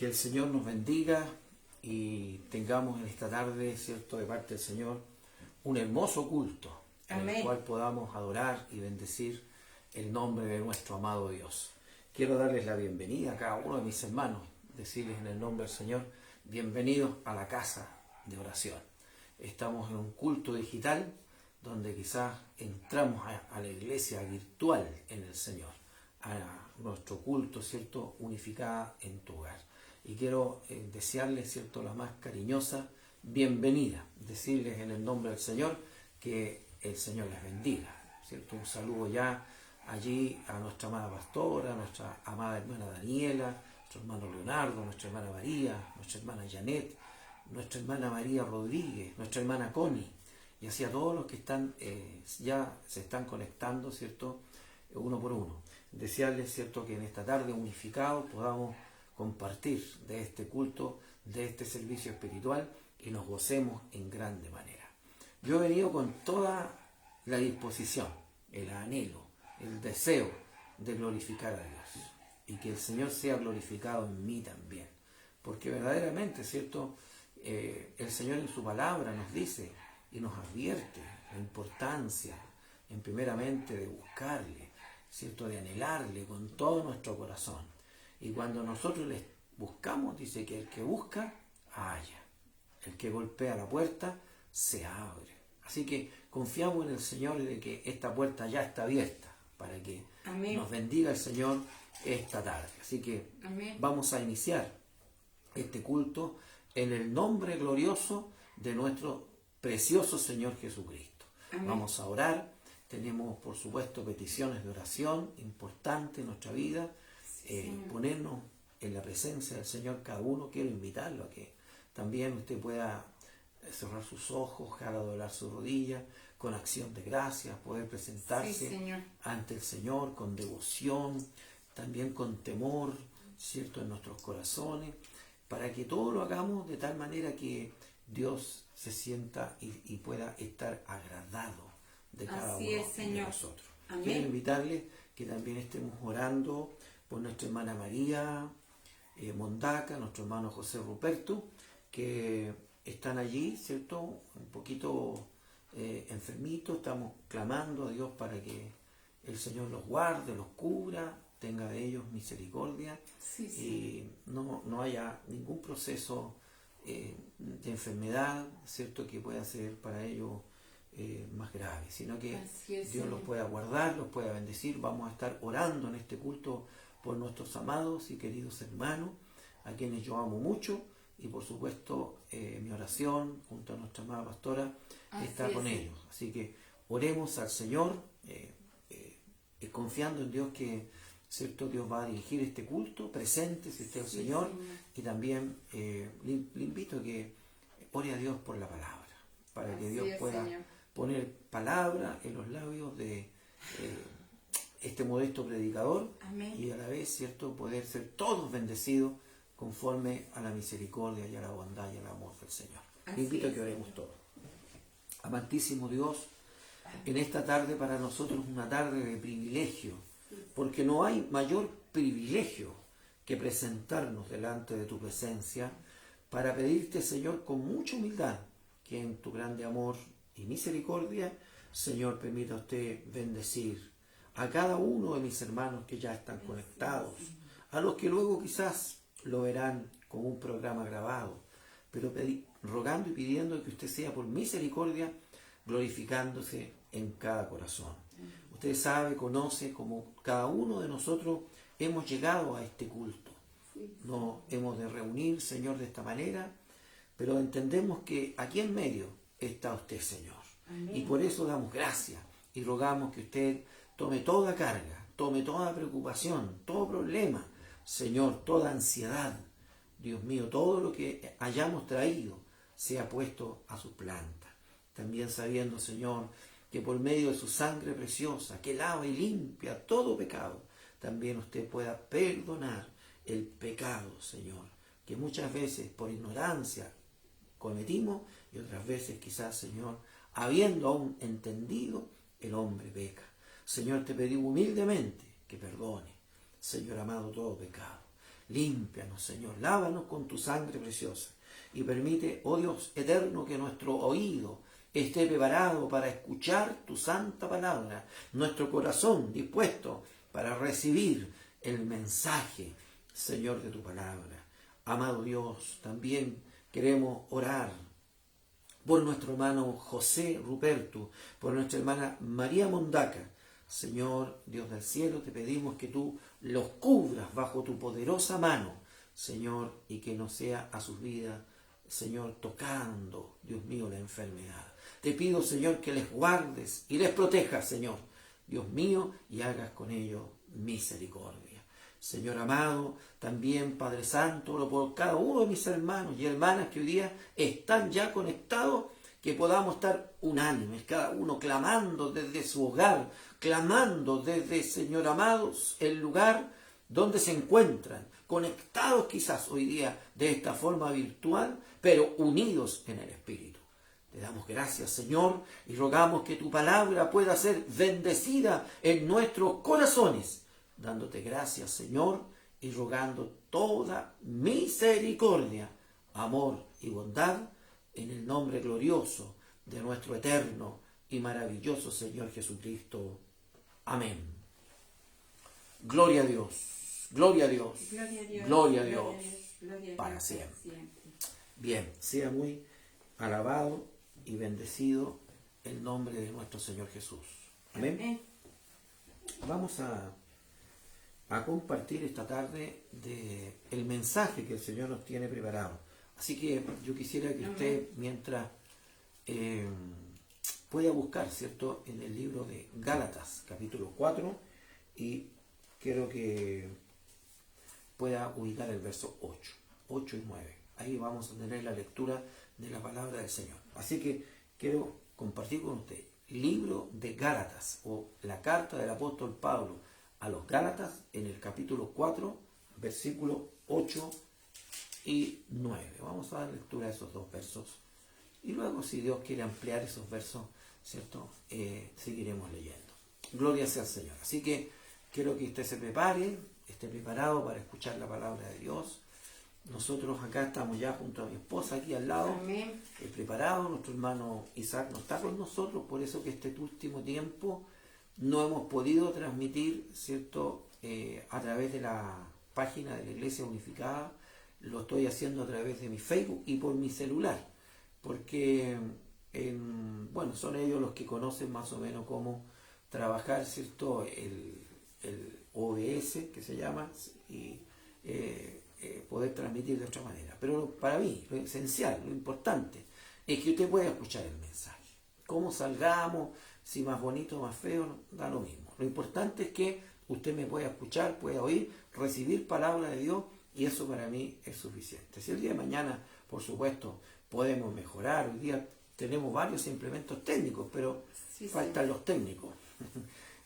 Que el Señor nos bendiga y tengamos en esta tarde, ¿cierto?, de parte del Señor, un hermoso culto en el cual podamos adorar y bendecir el nombre de nuestro amado Dios. Quiero darles la bienvenida a cada uno de mis hermanos, decirles en el nombre del Señor, bienvenidos a la casa de oración. Estamos en un culto digital donde quizás entramos a la iglesia virtual en el Señor, a nuestro culto, ¿cierto?, unificada en tu hogar. Y quiero desearles, ¿cierto?, la más cariñosa bienvenida, decirles en el nombre del Señor que el Señor les bendiga, ¿cierto? Un saludo ya allí a nuestra amada pastora, a nuestra amada hermana Daniela, nuestro hermano Leonardo, nuestra hermana María, nuestra hermana Janet, nuestra hermana María Rodríguez, nuestra hermana Connie, y así a todos los que están ya se están conectando, ¿cierto?, uno por uno. Desearles, ¿cierto?, que en esta tarde unificados podamos compartir de este culto, de este servicio espiritual y nos gocemos en grande manera. Yo he venido con toda la disposición, el anhelo, el deseo de glorificar a Dios y que el Señor sea glorificado en mí también, porque verdaderamente, ¿cierto?, el Señor en su palabra nos dice y nos advierte la importancia, en primeramente, de buscarle, ¿cierto?, de anhelarle con todo nuestro corazón. Y cuando nosotros les buscamos, dice que el que busca, halla. El que golpea la puerta, se abre. Así que confiamos en el Señor y de que esta puerta ya está abierta para que nos bendiga el Señor esta tarde. Así que vamos a iniciar este culto en el nombre glorioso de nuestro precioso Señor Jesucristo. Vamos a orar. Tenemos, por supuesto, peticiones de oración importantes en nuestra vida. Ponernos en la presencia del Señor cada uno. Quiero invitarlo a que también usted pueda cerrar sus ojos, dejar doblar su rodilla con acción de gracias, poder presentarse ante el Señor con devoción, también con temor, ¿cierto?, en nuestros corazones, para que todo lo hagamos de tal manera que Dios se sienta y pueda estar agradado de cada uno de nosotros. Quiero invitarles que también estemos orando por nuestra hermana María Mondaca, nuestro hermano José Ruperto, que están allí, ¿cierto?, un poquito enfermitos. Estamos clamando a Dios para que el Señor los guarde, los cubra, tenga de ellos misericordia y no haya ningún proceso de enfermedad, ¿cierto?, que pueda ser para ellos más grave, sino que Dios los pueda guardar, los pueda bendecir. Vamos a estar orando en este culto por nuestros amados y queridos hermanos, a quienes yo amo mucho, y por supuesto mi oración junto a nuestra amada pastora está con ellos. Así que oremos al Señor, confiando en Dios que, ¿cierto?, Dios va a dirigir este culto. Preséntese usted al Señor, y también le invito a que ore a Dios por la palabra, para que Dios pueda poner palabra en los labios de este modesto predicador. Y a la vez, ¿cierto?, poder ser todos bendecidos conforme a la misericordia y a la bondad y al amor del Señor. Le invito a que oremos todos. Amantísimo Dios, en esta tarde para nosotros es una tarde de privilegio, porque no hay mayor privilegio que presentarnos delante de tu presencia para pedirte, Señor, con mucha humildad, que en tu grande amor y misericordia, Señor, permita usted bendecir a cada uno de mis hermanos que ya están conectados, a los que luego quizás lo verán como un programa grabado, pero rogando y pidiendo que usted sea por misericordia glorificándose en cada corazón. Usted sabe, conoce como cada uno de nosotros hemos llegado a este culto. No hemos de reunir, Señor, de esta manera, pero entendemos que aquí en medio está usted, Señor. Y por eso damos gracias y rogamos que usted tome toda carga, tome toda preocupación, todo problema, Señor, toda ansiedad. Dios mío, todo lo que hayamos traído sea puesto a su planta. También sabiendo, Señor, que por medio de su sangre preciosa, que lava y limpia todo pecado, también usted pueda perdonar el pecado, Señor, que muchas veces por ignorancia cometimos y otras veces quizás, Señor, habiendo aún entendido, el hombre peca. Señor, te pedimos humildemente que perdone, Señor amado, todo pecado. Límpianos, Señor, lávanos con tu sangre preciosa y permite, oh Dios eterno, que nuestro oído esté preparado para escuchar tu santa palabra, nuestro corazón dispuesto para recibir el mensaje, Señor, de tu palabra. Amado Dios, también queremos orar por nuestro hermano José Ruperto, por nuestra hermana María Mondaca. Señor, Dios del cielo, te pedimos que tú los cubras bajo tu poderosa mano, Señor, y que no sea a sus vidas, Señor, tocando, Dios mío, la enfermedad. Te pido, Señor, que les guardes y les protejas, Señor, Dios mío, y hagas con ellos misericordia. Señor amado, también, Padre Santo, oro por cada uno de mis hermanos y hermanas que hoy día están ya conectados, que podamos estar unánimes, cada uno clamando desde su hogar, clamando desde, Señor amados, el lugar donde se encuentran, conectados quizás hoy día de esta forma virtual, pero unidos en el Espíritu. Te damos gracias, Señor, y rogamos que tu palabra pueda ser bendecida en nuestros corazones, dándote gracias, Señor, y rogando toda misericordia, amor y bondad en el nombre glorioso de nuestro eterno y maravilloso Señor Jesucristo. Amén. Gloria a Dios, gloria a Dios, gloria a Dios, gloria a Dios, para siempre. Bien, sea muy alabado y bendecido el nombre de nuestro Señor Jesús. Amén. Vamos a compartir esta tarde el mensaje que el Señor nos tiene preparado. Así que yo quisiera que usted, mientras pueda buscar, ¿cierto?, en el libro de Gálatas, capítulo 4, y quiero que pueda ubicar el verso 8 y 9. Ahí vamos a tener la lectura de la palabra del Señor. Así que quiero compartir con usted libro de Gálatas, o la carta del apóstol Pablo a los Gálatas, en el capítulo 4, versículos 8 y 9. Vamos a dar lectura a esos dos versos. Y luego, si Dios quiere ampliar esos versos, ¿cierto?, seguiremos leyendo. Gloria sea al Señor. Así que quiero que usted se prepare, esté preparado para escuchar la palabra de Dios. Nosotros acá estamos ya junto a mi esposa, aquí al lado, preparados. Nuestro hermano Isaac no está con nosotros, por eso que este último tiempo no hemos podido transmitir, ¿cierto?, a través de la página de la Iglesia Unificada. Lo estoy haciendo a través de mi Facebook y por mi celular, porque bueno, son ellos los que conocen más o menos cómo trabajar, ¿cierto?, el OBS, que se llama, y poder transmitir de otra manera. Pero para mí, lo esencial, lo importante, es que usted pueda escuchar el mensaje. Cómo salgamos, si más bonito o más feo, da lo mismo. Lo importante es que usted me pueda escuchar, pueda oír, recibir palabra de Dios, y eso para mí es suficiente. Si el día de mañana, por supuesto, podemos mejorar, hoy día tenemos varios implementos técnicos, pero faltan los técnicos.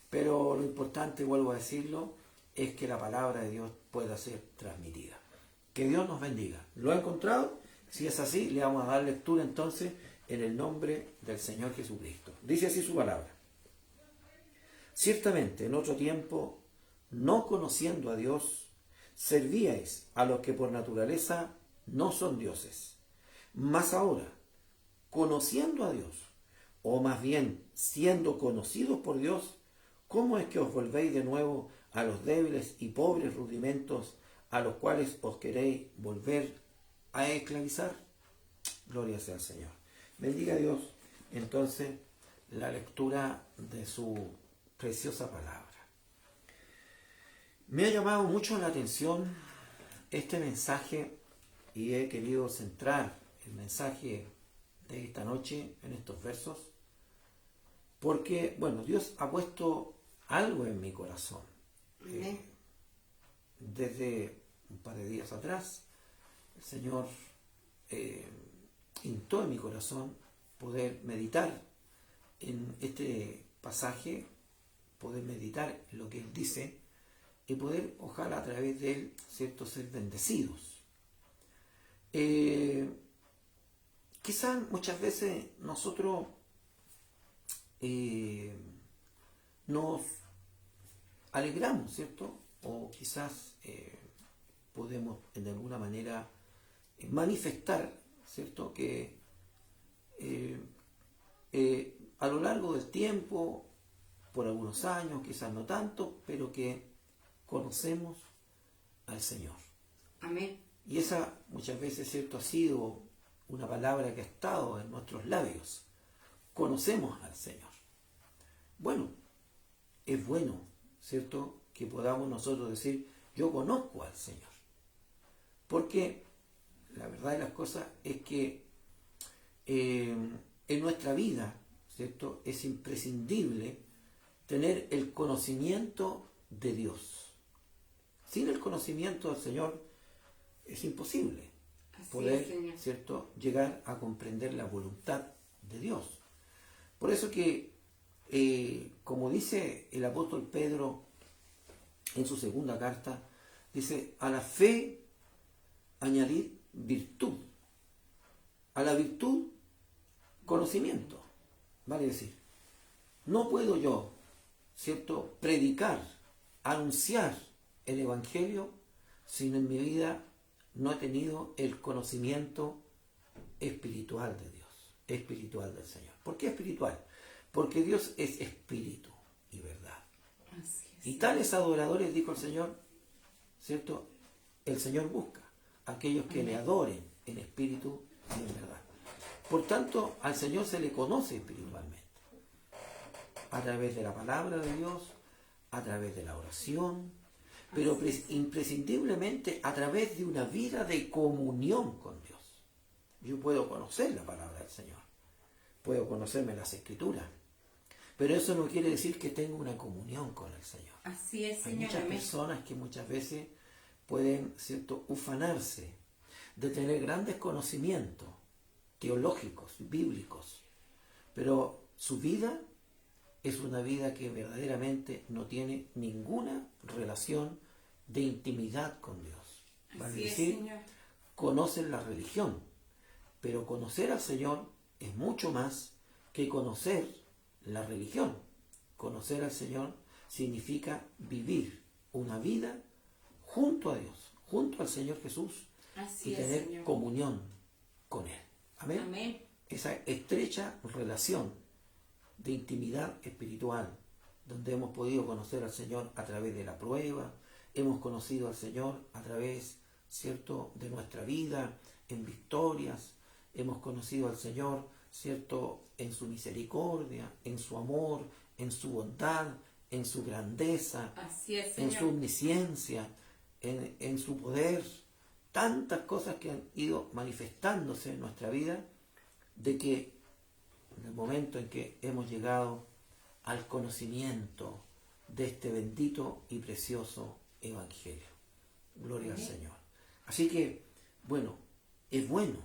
Pero lo importante, vuelvo a decirlo, es que la palabra de Dios pueda ser transmitida. Que Dios nos bendiga. ¿Lo ha encontrado? Si es así, le vamos a dar lectura entonces en el nombre del Señor Jesucristo. Dice así su palabra. Ciertamente, en otro tiempo, no conociendo a Dios, servíais a los que por naturaleza no son dioses. Mas ahora, conociendo a Dios, o más bien siendo conocidos por Dios, ¿cómo es que os volvéis de nuevo a los débiles y pobres rudimentos a los cuales os queréis volver a esclavizar? Gloria sea al Señor. Bendiga a Dios entonces la lectura de su preciosa palabra. Me ha llamado mucho la atención este mensaje y he querido centrar el mensaje de esta noche en estos versos porque, bueno, Dios ha puesto algo en mi corazón. Desde un par de días atrás, el Señor hintó en mi corazón poder meditar en este pasaje, poder meditar en lo que Él dice y poder, ojalá a través de Él, ¿cierto?, ser bendecidos. Quizás muchas veces nosotros nos alegramos, ¿cierto?, o quizás podemos de alguna manera manifestar, ¿cierto?, que a lo largo del tiempo, por algunos años, quizás no tanto, pero que conocemos al Señor. Amén. Y esa muchas veces, ¿cierto?, ha sido una palabra que ha estado en nuestros labios. Conocemos al Señor. Bueno, es bueno, ¿cierto?, que podamos nosotros decir, yo conozco al Señor. Porque la verdad de las cosas es que en nuestra vida, ¿cierto?, es imprescindible tener el conocimiento de Dios. Sin el conocimiento del Señor es imposible poder, ¿cierto?, llegar a comprender la voluntad de Dios. Por eso que, como dice el apóstol Pedro en su segunda carta, dice, a la fe añadid virtud, a la virtud conocimiento. Vale decir, no puedo yo, ¿cierto?, predicar, anunciar el Evangelio si en mi vida no he tenido el conocimiento espiritual de Dios, espiritual del Señor. ¿Por qué espiritual? Porque Dios es espíritu y verdad. Así es. Y tales adoradores, dijo el Señor, ¿cierto?, el Señor busca aquellos que le adoren en espíritu y en verdad. Por tanto, al Señor se le conoce espiritualmente, a través de la palabra de Dios, a través de la oración, pero imprescindiblemente a través de una vida de comunión con Dios. Yo puedo conocer la palabra del Señor, puedo conocerme las Escrituras, pero eso no quiere decir que tenga una comunión con el Señor. Así es, Señor. Hay muchas personas que muchas veces pueden, ¿cierto?, ufanarse de tener grandes conocimientos teológicos, bíblicos, pero su vida es una vida que verdaderamente no tiene ninguna relación de intimidad con Dios. Vale decir, conocen la religión, pero conocer al Señor es mucho más que conocer la religión. Conocer al Señor significa vivir una vida junto a Dios, junto al Señor Jesús, y tener comunión con Él. Amén. Amén. Esa estrecha relación de intimidad espiritual, donde hemos podido conocer al Señor a través de la prueba, hemos conocido al Señor a través, ¿cierto?, de nuestra vida, en victorias, hemos conocido al Señor, ¿cierto?, en su misericordia, en su amor, en su bondad, en su grandeza, en su omnisciencia, en su poder. Tantas cosas que han ido manifestándose en nuestra vida, de que en el momento en que hemos llegado al conocimiento de este bendito y precioso Evangelio. Gloria al Señor. Así que, bueno, es bueno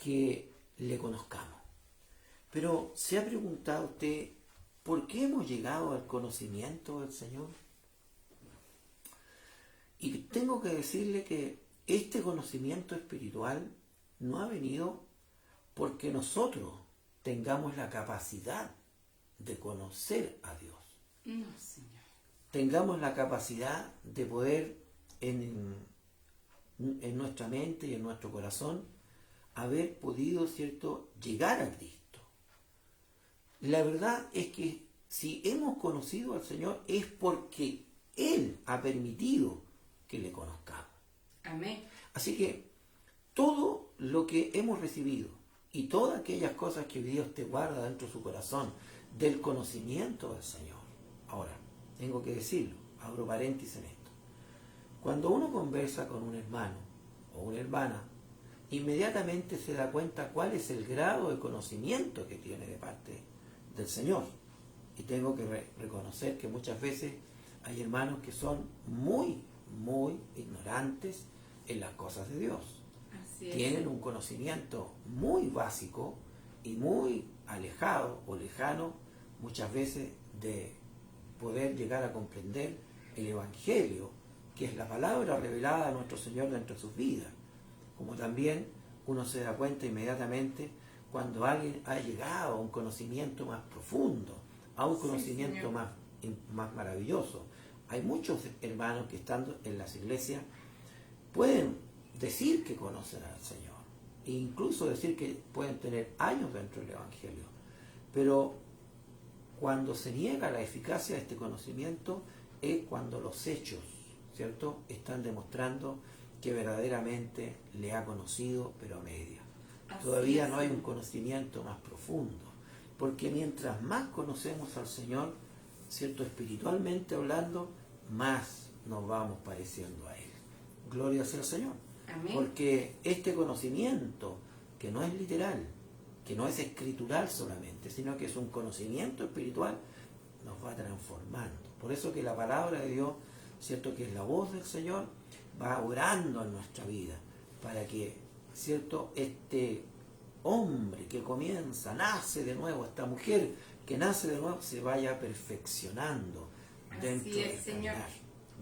que le conozcamos. Pero ¿se ha preguntado usted por qué hemos llegado al conocimiento del Señor? Y tengo que decirle que este conocimiento espiritual no ha venido porque nosotros tengamos la capacidad de conocer a Dios. No, Señor. Tengamos la capacidad de poder en nuestra mente y en nuestro corazón haber podido, ¿cierto?, llegar a Cristo. La verdad es que si hemos conocido al Señor es porque Él ha permitido que le conozcamos. Amén. Así que todo lo que hemos recibido y todas aquellas cosas que Dios te guarda dentro de su corazón del conocimiento del Señor. Ahora, tengo que decirlo, abro paréntesis en esto. Cuando uno conversa con un hermano o una hermana, inmediatamente se da cuenta cuál es el grado de conocimiento que tiene de parte del Señor. Y tengo que reconocer que muchas veces hay hermanos que son muy ignorantes en las cosas de Dios. Tienen un conocimiento muy básico y muy alejado o lejano muchas veces de poder llegar a comprender el Evangelio, que es la palabra revelada de nuestro Señor dentro de sus vidas. Como también uno se da cuenta inmediatamente cuando alguien ha llegado a un conocimiento más profundo, a un conocimiento más maravilloso. Hay muchos hermanos que estando en las iglesias pueden decir que conocen al Señor, e incluso decir que pueden tener años dentro del Evangelio, pero cuando se niega la eficacia de este conocimiento es cuando los hechos, ¿cierto?, están demostrando que verdaderamente le ha conocido, pero a media. Todavía no hay un conocimiento más profundo, porque mientras más conocemos al Señor, ¿cierto?, espiritualmente hablando, más nos vamos pareciendo a Él. Gloria sea al Señor. Amén. Porque este conocimiento, que no es literal, que no es escritural solamente, sino que es un conocimiento espiritual, nos va transformando. Por eso que la palabra de Dios, ¿cierto?, que es la voz del Señor, va orando en nuestra vida, para que, ¿cierto?, este hombre que comienza, nace de nuevo, esta mujer que nace de nuevo, se vaya perfeccionando dentro del caminar.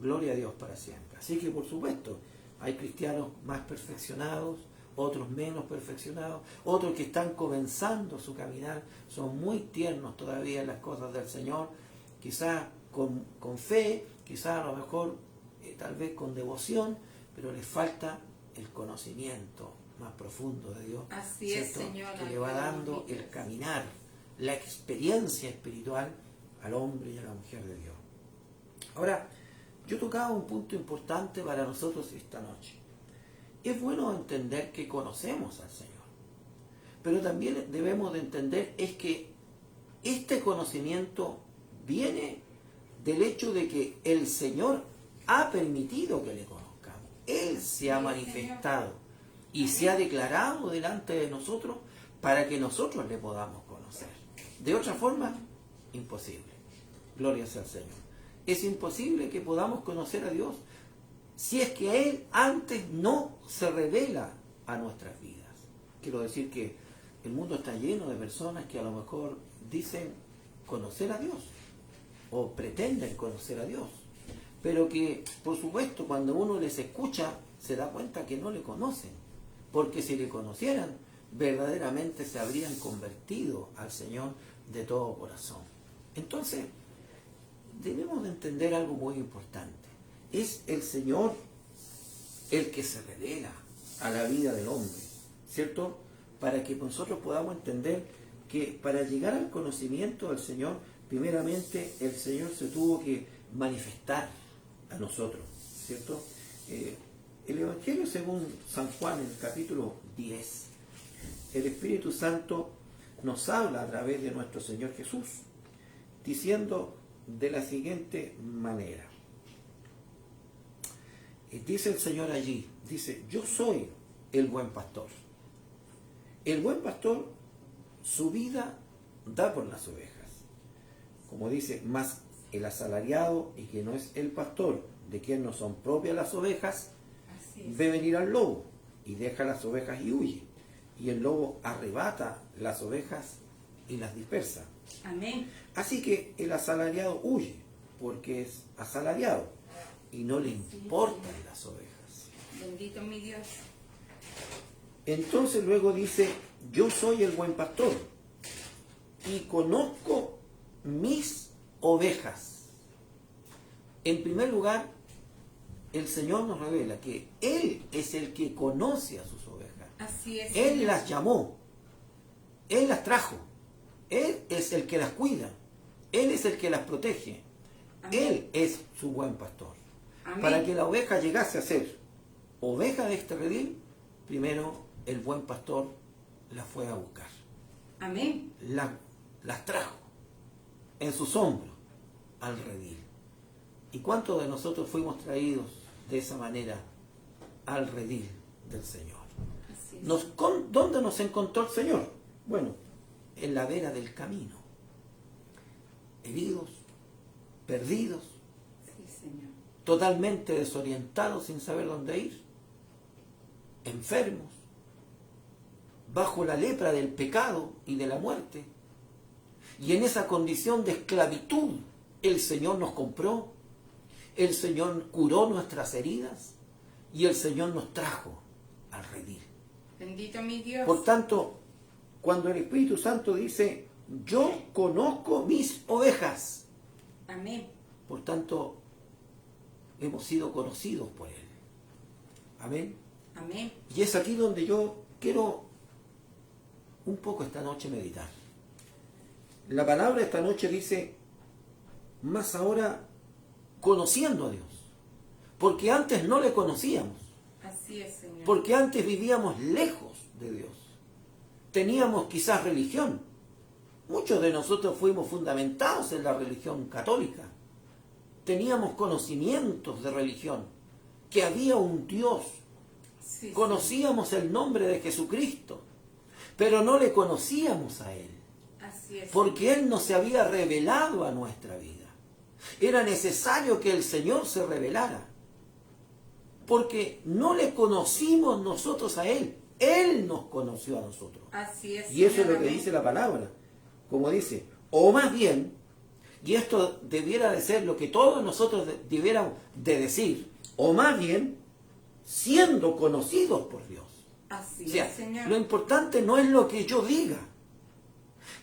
Gloria a Dios para siempre. Así que, por supuesto, hay cristianos más perfeccionados, otros menos perfeccionados, otros que están comenzando su caminar, son muy tiernos todavía en las cosas del Señor, quizás con fe, quizás a lo mejor tal vez con devoción, pero les falta el conocimiento más profundo de Dios. Así es, Señor, que le va dando el caminar, la experiencia espiritual al hombre y a la mujer de Dios. Ahora, yo tocaba un punto importante para nosotros esta noche. Es bueno entender que conocemos al Señor, pero también debemos de entender es que este conocimiento viene del hecho de que el Señor ha permitido que le conozcamos. Él se ha manifestado y se ha declarado delante de nosotros para que nosotros le podamos conocer. De otra forma, imposible. Gloria sea al Señor. Es imposible que podamos conocer a Dios si es que Él antes no se revela a nuestras vidas. Quiero decir que el mundo está lleno de personas que a lo mejor dicen conocer a Dios o pretenden conocer a Dios, pero que, por supuesto, cuando uno les escucha, se da cuenta que no le conocen, porque si le conocieran, verdaderamente se habrían convertido al Señor de todo corazón. Entonces, debemos de entender algo muy importante. Es el Señor el que se revela a la vida del hombre, ¿cierto? Para que nosotros podamos entender que para llegar al conocimiento del Señor, primeramente el Señor se tuvo que manifestar a nosotros, ¿cierto? El Evangelio según San Juan, en el capítulo 10, el Espíritu Santo nos habla a través de nuestro Señor Jesús, diciendo de la siguiente manera. Dice el Señor allí, dice, yo soy el buen pastor. El buen pastor su vida da por las ovejas. Como dice, más el asalariado y que no es el pastor, de quien no son propias las ovejas, ve venir al lobo y deja las ovejas y huye. Y el lobo arrebata las ovejas y las dispersa. Amén. Así que el asalariado huye porque es asalariado y no le importan las ovejas. Bendito mi Dios. Entonces luego dice, yo soy el buen pastor y conozco mis ovejas. En primer lugar, el Señor nos revela que Él es el que conoce a sus ovejas. Así es. Él Señor. las llamó, Él las trajo, Él es el que las cuida, Él es el que las protege. Amén. Él es su buen pastor. Amén. Para que la oveja llegase a ser oveja de este redil, primero el buen pastor la fue a buscar. Amén. Las trajo en sus hombros al redil. ¿Y cuántos de nosotros fuimos traídos de esa manera al redil del Señor? Así es. ¿Dónde nos encontró el Señor? Bueno, en la vera del camino. Heridos, perdidos, Sí, Señor. totalmente desorientados sin saber dónde ir, enfermos, bajo la lepra del pecado y de la muerte. Y en esa condición de esclavitud, el Señor nos compró, el Señor curó nuestras heridas y el Señor nos trajo al redil. Bendito mi Dios. Por tanto, cuando el Espíritu Santo dice, yo conozco mis ovejas, Amén. por tanto, hemos sido conocidos por Él. Amén. Amén. Y es aquí donde yo quiero un poco esta noche meditar. La palabra esta noche dice, más ahora conociendo a Dios. Porque antes no le conocíamos. Así es, Señor. Porque antes vivíamos lejos de Dios. Teníamos quizás religión. Muchos de nosotros fuimos fundamentados en la religión católica. Teníamos conocimientos de religión, que había un Dios. Sí, Conocíamos el nombre de Jesucristo, pero no le conocíamos a Él. así es. Porque Él no se había revelado a nuestra vida. Era necesario que el Señor se revelara. Porque no le conocimos nosotros a Él. Él nos conoció a nosotros. Así es. Y eso es Señor, lo que amén. dice la palabra. Como dice, o más bien, y esto debiera de ser lo que todos nosotros debiéramos de decir, o más bien, siendo conocidos por Dios. Así O sea, es, Señor. lo importante no es lo que yo diga.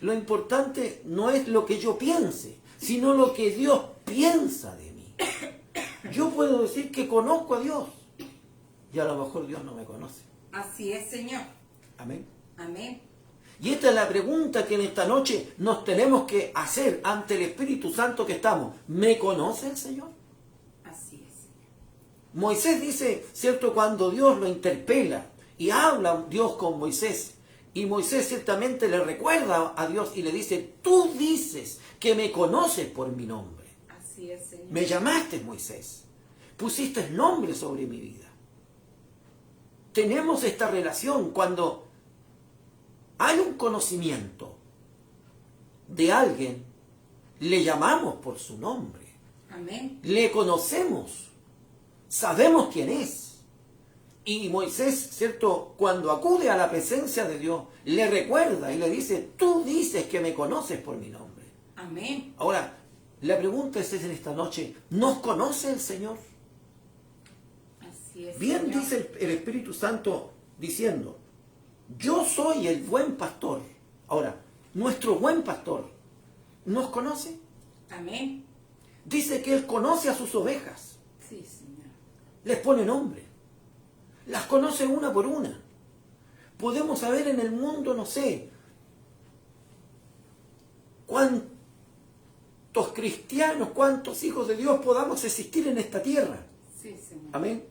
Lo importante no es lo que yo piense, sino lo que Dios piensa de mí. Yo puedo decir que conozco a Dios y a lo mejor Dios no me conoce. Así es, Señor. Amén. Amén. Y esta es la pregunta que en esta noche nos tenemos que hacer ante el Espíritu Santo que estamos. ¿Me conoce el Señor? Así es, Señor. Moisés dice, ¿cierto? Cuando Dios lo interpela y habla Dios con Moisés, y Moisés ciertamente le recuerda a Dios y le dice, tú dices que me conoces por mi nombre. Así es, Señor. Me llamaste, Moisés. Pusiste nombre sobre mi vida. Tenemos esta relación cuando hay un conocimiento de alguien, le llamamos por su nombre. Amén. Le conocemos. Sabemos quién es. Y Moisés, ¿cierto? Cuando acude a la presencia de Dios, le recuerda y le dice, tú dices que me conoces por mi nombre. Amén. Ahora, la pregunta es en esta noche, ¿nos conoce el Señor? Así es, Bien Señor. dice el Espíritu Santo diciendo, yo soy el buen pastor. Ahora, nuestro buen pastor, ¿nos conoce? Amén. Dice que Él conoce a sus ovejas, Sí, Señor. les pone nombre, las conoce una por una. Podemos saber en el mundo, no sé, cuántos cristianos, cuántos hijos de Dios podamos existir en esta tierra. Sí, Señor. Amén.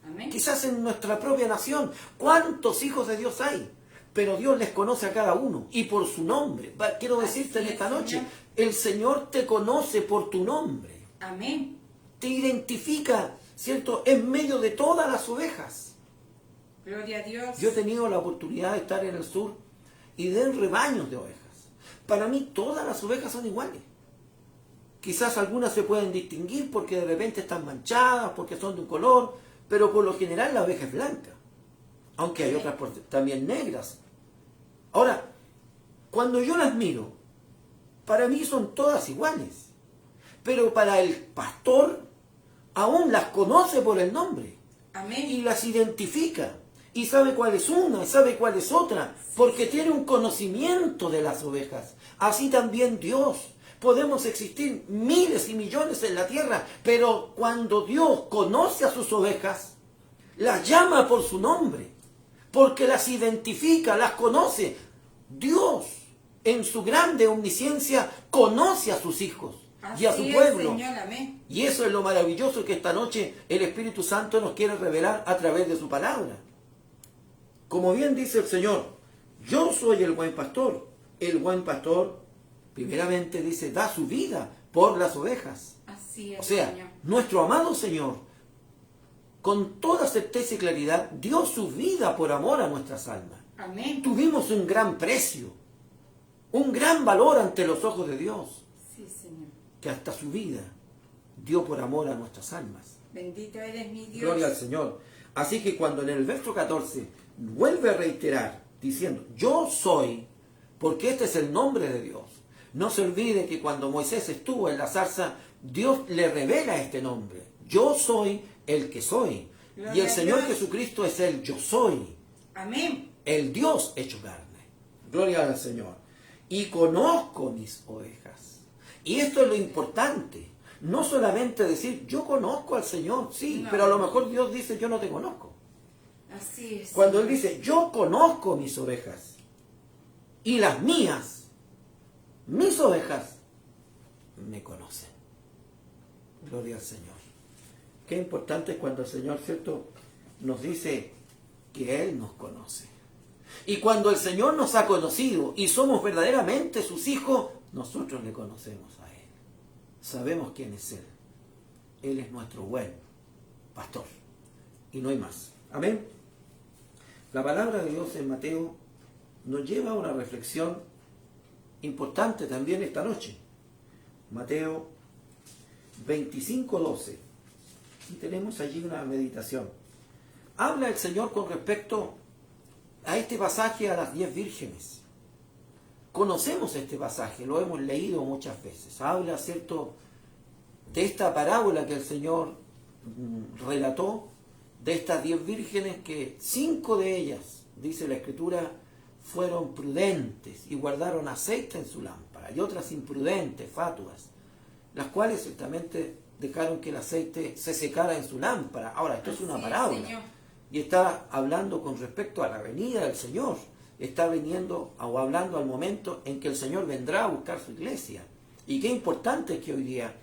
Amén. Quizás en nuestra propia nación, ¿cuántos hijos de Dios hay? Pero Dios les conoce a cada uno y por su nombre. Quiero decirte en Así es, esta noche, Señor. el Señor te conoce por tu nombre. Amén. Te identifica, ¿cierto?, en medio de todas las ovejas. Gloria a Dios. Yo he tenido la oportunidad de estar en el sur y de rebaños de ovejas. Para mí todas las ovejas son iguales. Quizás algunas se pueden distinguir porque de repente están manchadas, porque son de un color, pero por lo general la oveja es blanca. Aunque hay otras también negras. Ahora, cuando yo las miro, para mí son todas iguales. Pero para el pastor, aún las conoce por el nombre. Amén. Y las identifica. Y sabe cuál es una, y sabe cuál es otra. Porque tiene un conocimiento de las ovejas. Así también Dios. Podemos existir miles y millones en la tierra, pero cuando Dios conoce a sus ovejas, las llama por su nombre, porque las identifica, las conoce. Dios, en su grande omnisciencia, conoce a sus hijos y a su Así es, pueblo. Señor. Amén. Y eso es lo maravilloso que esta noche el Espíritu Santo nos quiere revelar a través de su palabra. Como bien dice el Señor, yo soy el buen pastor. El buen pastor, primeramente dice, da su vida por las ovejas. Así es, O sea, Señor. nuestro amado Señor, con toda certeza y claridad, dio su vida por amor a nuestras almas. Amén. Tuvimos un gran precio, un gran valor ante los ojos de Dios, Sí, Señor. que hasta su vida dio por amor a nuestras almas. Bendito eres mi Dios. Gloria al Señor. Así que cuando en el verso 14 vuelve a reiterar, diciendo, yo soy, porque este es el nombre de Dios. No se olvide que cuando Moisés estuvo en la zarza, Dios le revela este nombre. Yo soy el que soy. Gloria Y el a Señor Dios. Jesucristo es el yo soy. Amén. El Dios hecho carne. Gloria al Señor. Y conozco mis ovejas. Y esto es lo importante. No solamente decir, yo conozco al Señor, sí, No. pero a lo mejor Dios dice, yo no te conozco. Así es. Cuando Él dice, yo conozco mis ovejas y las mías, mis ovejas, me conocen. Gloria al Señor. Qué importante es cuando el Señor, ¿cierto?, nos dice que Él nos conoce. Y cuando el Señor nos ha conocido y somos verdaderamente sus hijos, nosotros le conocemos a Él. Sabemos quién es Él. Él es nuestro buen pastor. Y no hay más. Amén. La palabra de Dios en Mateo nos lleva a una reflexión importante también esta noche. Mateo 25:12. Y tenemos allí una meditación. Habla el Señor con respecto a este pasaje a las 10 vírgenes. Conocemos este pasaje, lo hemos leído muchas veces. Habla, ¿cierto?, de esta parábola que el Señor relató, de estas 10 vírgenes que 5 de ellas, dice la Escritura, fueron prudentes y guardaron aceite en su lámpara, y otras imprudentes, fatuas, las cuales ciertamente dejaron que el aceite se secara en su lámpara. Ahora, esto es una parábola, y está hablando con respecto a la venida del Señor. Está viniendo o hablando al momento en que el Señor vendrá a buscar su iglesia. Y qué importante es que hoy día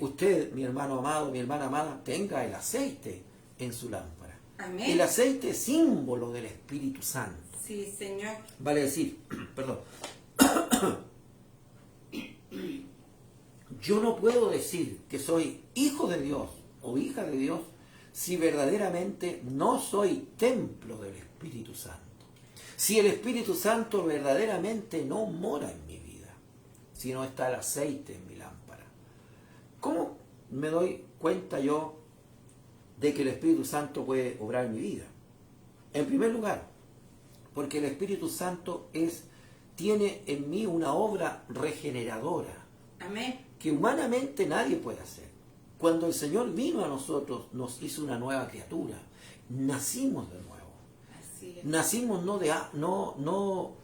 usted, mi hermano amado, mi hermana amada, tenga el aceite en su lámpara. Amén. El aceite es símbolo del Espíritu Santo. Sí, Señor. Vale decir, perdón, yo no puedo decir que soy hijo de Dios o hija de Dios si verdaderamente no soy templo del Espíritu Santo. Si el Espíritu Santo verdaderamente no mora en mi vida, si no está el aceite en mi lámpara. ¿Cómo me doy cuenta yo de que el Espíritu Santo puede obrar en mi vida? En primer lugar, porque el Espíritu Santo tiene en mí una obra regeneradora. Amén. Que humanamente nadie puede hacer. Cuando el Señor vino a nosotros, nos hizo una nueva criatura. Nacimos de nuevo. Así es. Nacimos no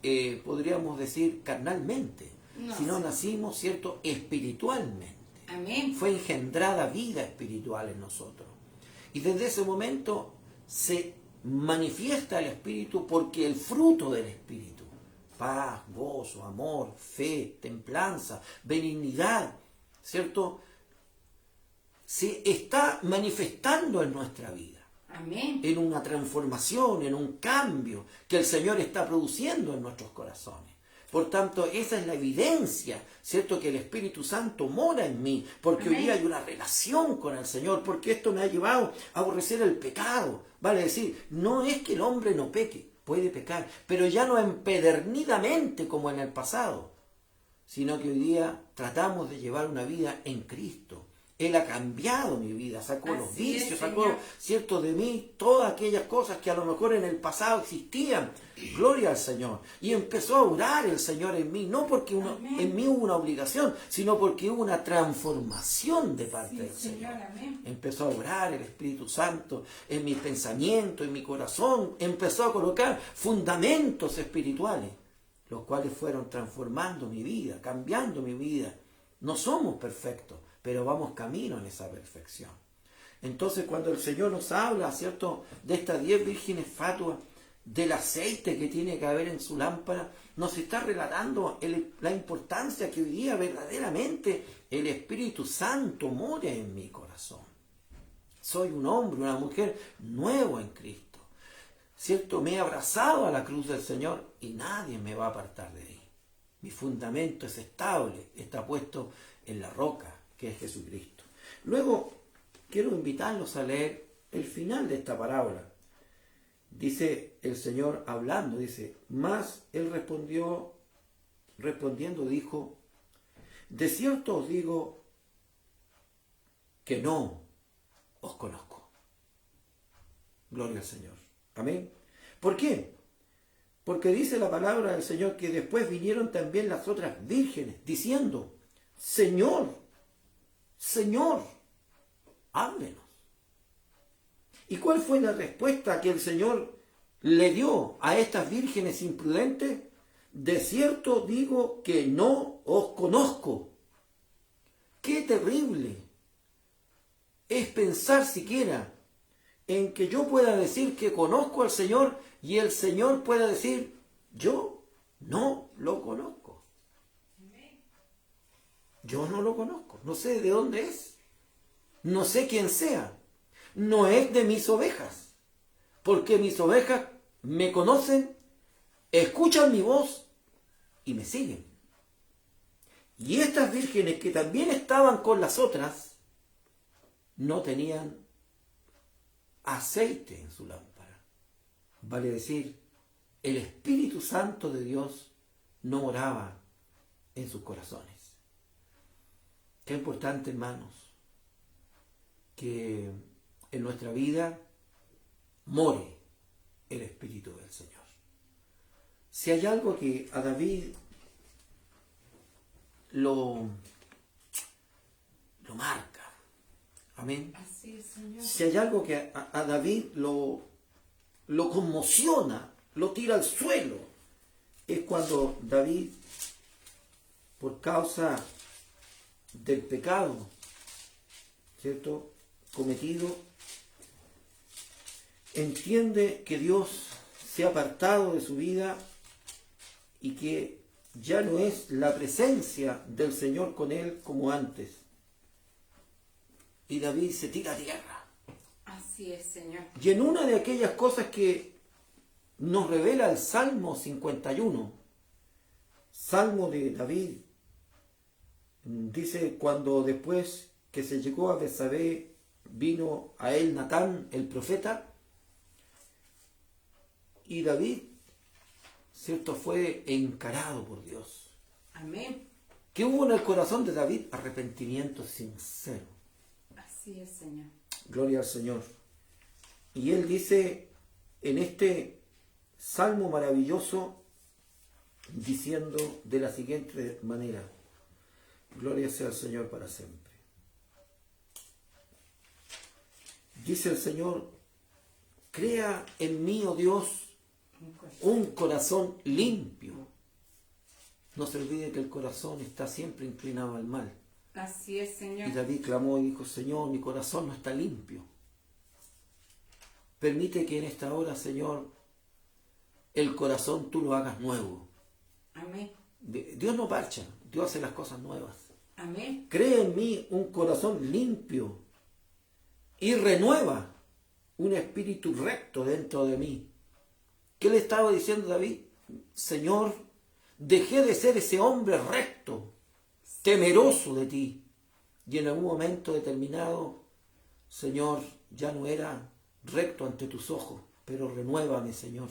podríamos decir carnalmente, sino nacimos, ¿cierto?, espiritualmente. Amén. Fue engendrada vida espiritual en nosotros. Y desde ese momento se manifiesta el Espíritu, porque el fruto del Espíritu, paz, gozo, amor, fe, templanza, benignidad, ¿cierto?, se está manifestando en nuestra vida. Amén. En una transformación, en un cambio que el Señor está produciendo en nuestros corazones. Por tanto, esa es la evidencia, ¿cierto?, que el Espíritu Santo mora en mí, porque Amén. Hoy día hay una relación con el Señor, porque esto me ha llevado a aborrecer el pecado. Vale decir, no es que el hombre no peque, puede pecar, pero ya no empedernidamente como en el pasado, sino que hoy día tratamos de llevar una vida en Cristo. Él ha cambiado mi vida, sacó los vicios, sacó, ¿cierto?, de mí todas aquellas cosas que a lo mejor en el pasado existían. Gloria al Señor. Y empezó a orar el Señor en mí, no porque en mí hubo una obligación, sino porque hubo una transformación de parte del Señor. Amén. Empezó a orar el Espíritu Santo en mis pensamientos, en mi corazón. Empezó a colocar fundamentos espirituales, los cuales fueron transformando mi vida, cambiando mi vida. No somos perfectos, pero vamos camino en esa perfección. Entonces, cuando el Señor nos habla, ¿cierto?, de estas 10 vírgenes fatuas, del aceite que tiene que haber en su lámpara, nos está relatando la importancia que hoy día verdaderamente el Espíritu Santo mora en mi corazón. Soy un hombre, una mujer nuevo en Cristo, ¿cierto? Me he abrazado a la cruz del Señor y nadie me va a apartar de ahí. Mi fundamento es estable, está puesto en la roca, que es Jesucristo. Luego, quiero invitarlos a leer el final de esta parábola. Dice el Señor hablando, dice, mas él respondiendo dijo, de cierto os digo que no os conozco. Gloria al Señor. Amén. ¿Por qué? Porque dice la palabra del Señor que después vinieron también las otras vírgenes diciendo, Señor, Señor, háblenos. ¿Y cuál fue la respuesta que el Señor le dio a estas vírgenes imprudentes? De cierto digo que no os conozco. ¡Qué terrible es pensar siquiera en que yo pueda decir que conozco al Señor y el Señor pueda decir, yo no lo conozco. Yo no lo conozco, no sé de dónde es, no sé quién sea, no es de mis ovejas, porque mis ovejas me conocen, escuchan mi voz y me siguen. Y estas vírgenes que también estaban con las otras, no tenían aceite en su lámpara. Vale decir, el Espíritu Santo de Dios no moraba en sus corazones. Qué importante, hermanos, que en nuestra vida more el Espíritu del Señor. Si hay algo que a David lo marca, amén. Así es, Señor. Si hay algo que a David lo conmociona, lo tira al suelo, es cuando David, por causa del pecado, ¿cierto?, cometido, entiende que Dios se ha apartado de su vida y que ya no es la presencia del Señor con él como antes. Y David se tira a tierra. Así es, Señor. Y en una de aquellas cosas que nos revela el Salmo 51, Salmo de David, dice, cuando después que se llegó a Betsabé, vino a él Natán, el profeta, y David, ¿cierto?, fue encarado por Dios. Amén. ¿Qué hubo en el corazón de David? Arrepentimiento sincero. Así es, Señor. Gloria al Señor. Y él dice en este salmo maravilloso, diciendo de la siguiente manera: gloria sea al Señor para siempre. Dice el Señor: crea en mí, oh Dios, un corazón limpio. No se olvide que el corazón está siempre inclinado al mal. Así es, Señor. Y David clamó y dijo: Señor, mi corazón no está limpio. Permite que en esta hora, Señor, el corazón tú lo hagas nuevo. Amén. Dios no parcha, Dios hace las cosas nuevas. Amén. Crea en mí un corazón limpio y renueva un espíritu recto dentro de mí. ¿Qué le estaba diciendo David? Señor, dejé de ser ese hombre recto, temeroso de ti. Y en algún momento determinado, Señor, ya no era recto ante tus ojos, pero renuévame, Señor.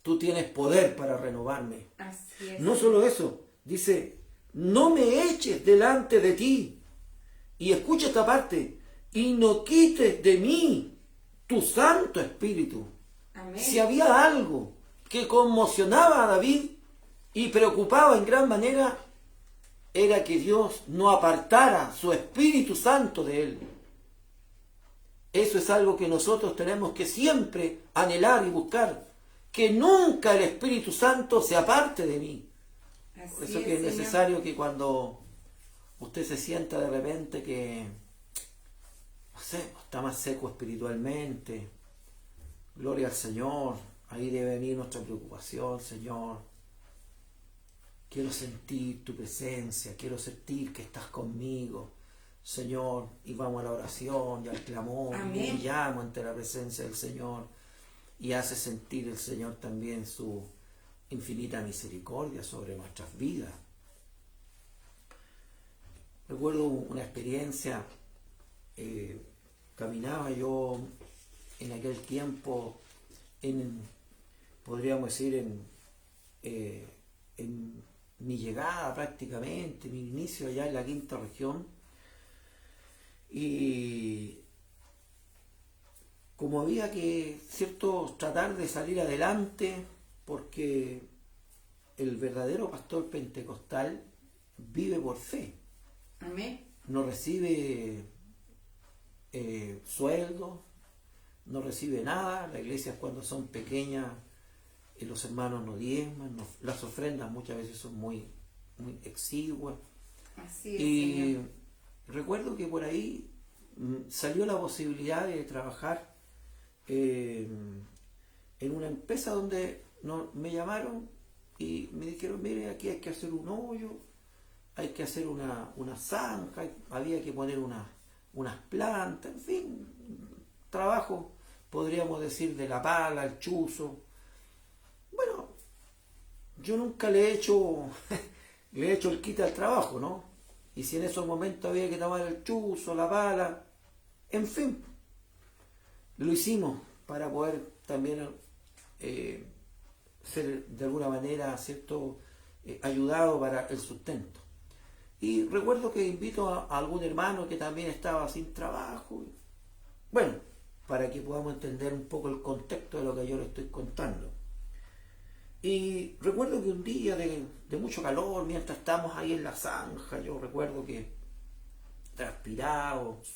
Tú tienes poder para renovarme. Así es. No solo eso, dice, no me eches delante de ti. Y escucha esta parte, y no quites de mí tu Santo Espíritu. Amén. Si había algo que conmocionaba a David y preocupaba en gran manera, era que Dios no apartara su Espíritu Santo de él. Eso es algo que nosotros tenemos que siempre anhelar y buscar, que nunca el Espíritu Santo se aparte de mí. Por eso que es necesario que cuando usted se sienta de repente que, no sé, está más seco espiritualmente, gloria al Señor, ahí debe venir nuestra preocupación. Señor, quiero sentir tu presencia, quiero sentir que estás conmigo, Señor, y vamos a la oración y al clamor. Amén. Y llamo ante la presencia del Señor, y hace sentir el Señor también su infinita misericordia sobre nuestras vidas. Recuerdo una experiencia, caminaba yo en aquel tiempo, podríamos decir, en mi llegada prácticamente, mi inicio allá en la quinta región, y como había que, cierto, tratar de salir adelante, porque el verdadero pastor pentecostal vive por fe. Amén. No recibe sueldo, no recibe nada. Las iglesias, cuando son pequeñas, los hermanos no diezman, las ofrendas muchas veces son muy exiguas. Así es, Y Señor. recuerdo que por ahí salió la posibilidad de trabajar en una empresa donde me llamaron y me dijeron, mire, aquí hay que hacer un hoyo, hay que hacer una zanja, había que poner unas plantas, en fin, trabajo, podríamos decir, de la pala, el chuzo. Bueno, yo nunca le he hecho el quite al trabajo, ¿no? Y si en esos momentos había que tomar el chuzo, la pala, en fin, lo hicimos para poder también ser de alguna manera, ¿cierto?, ayudado para el sustento. Y recuerdo que invito a algún hermano que también estaba sin trabajo. Bueno, para que podamos entender un poco el contexto de lo que yo le estoy contando. Y recuerdo que un día de mucho calor, mientras estábamos ahí en la zanja, yo recuerdo que transpirados,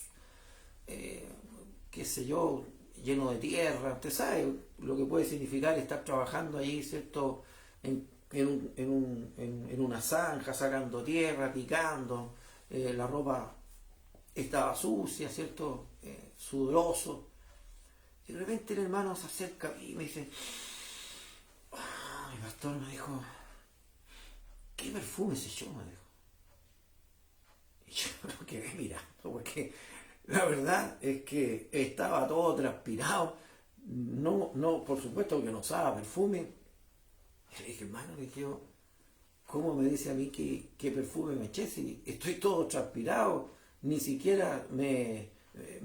qué sé yo, lleno de tierra. Usted sabe lo que puede significar estar trabajando allí, ¿cierto?, en una zanja, sacando tierra, picando, la ropa estaba sucia, ¿cierto?, sudoroso. Y de repente el hermano se acerca a mí y me dice, mi pastor me dijo, ¿qué perfume se echó? Me dijo. Y yo lo quedé mirando, porque la verdad es que estaba todo transpirado. No, por supuesto que no usaba perfume. Y le dije, hermano, le dije, ¿cómo me dice a mí qué perfume me eché si estoy todo transpirado? Ni siquiera me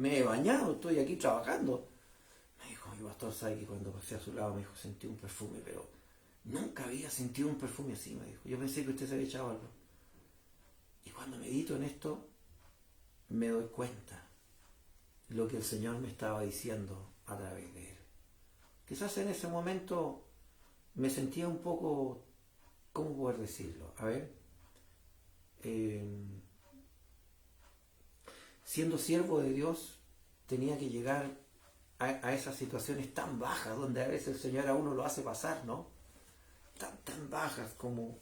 he bañado, estoy aquí trabajando. Me dijo, mi pastor sabe que cuando pasé a su lado me dijo, sentí un perfume, pero nunca había sentido un perfume así, me dijo. Yo pensé que usted se había echado algo. Y cuando medito en esto, me doy cuenta lo que el Señor me estaba diciendo a través de él. Quizás en ese momento me sentía un poco, ¿cómo poder decirlo? A ver, siendo siervo de Dios, tenía que llegar a esas situaciones tan bajas, donde a veces el Señor a uno lo hace pasar, ¿no? Tan bajas como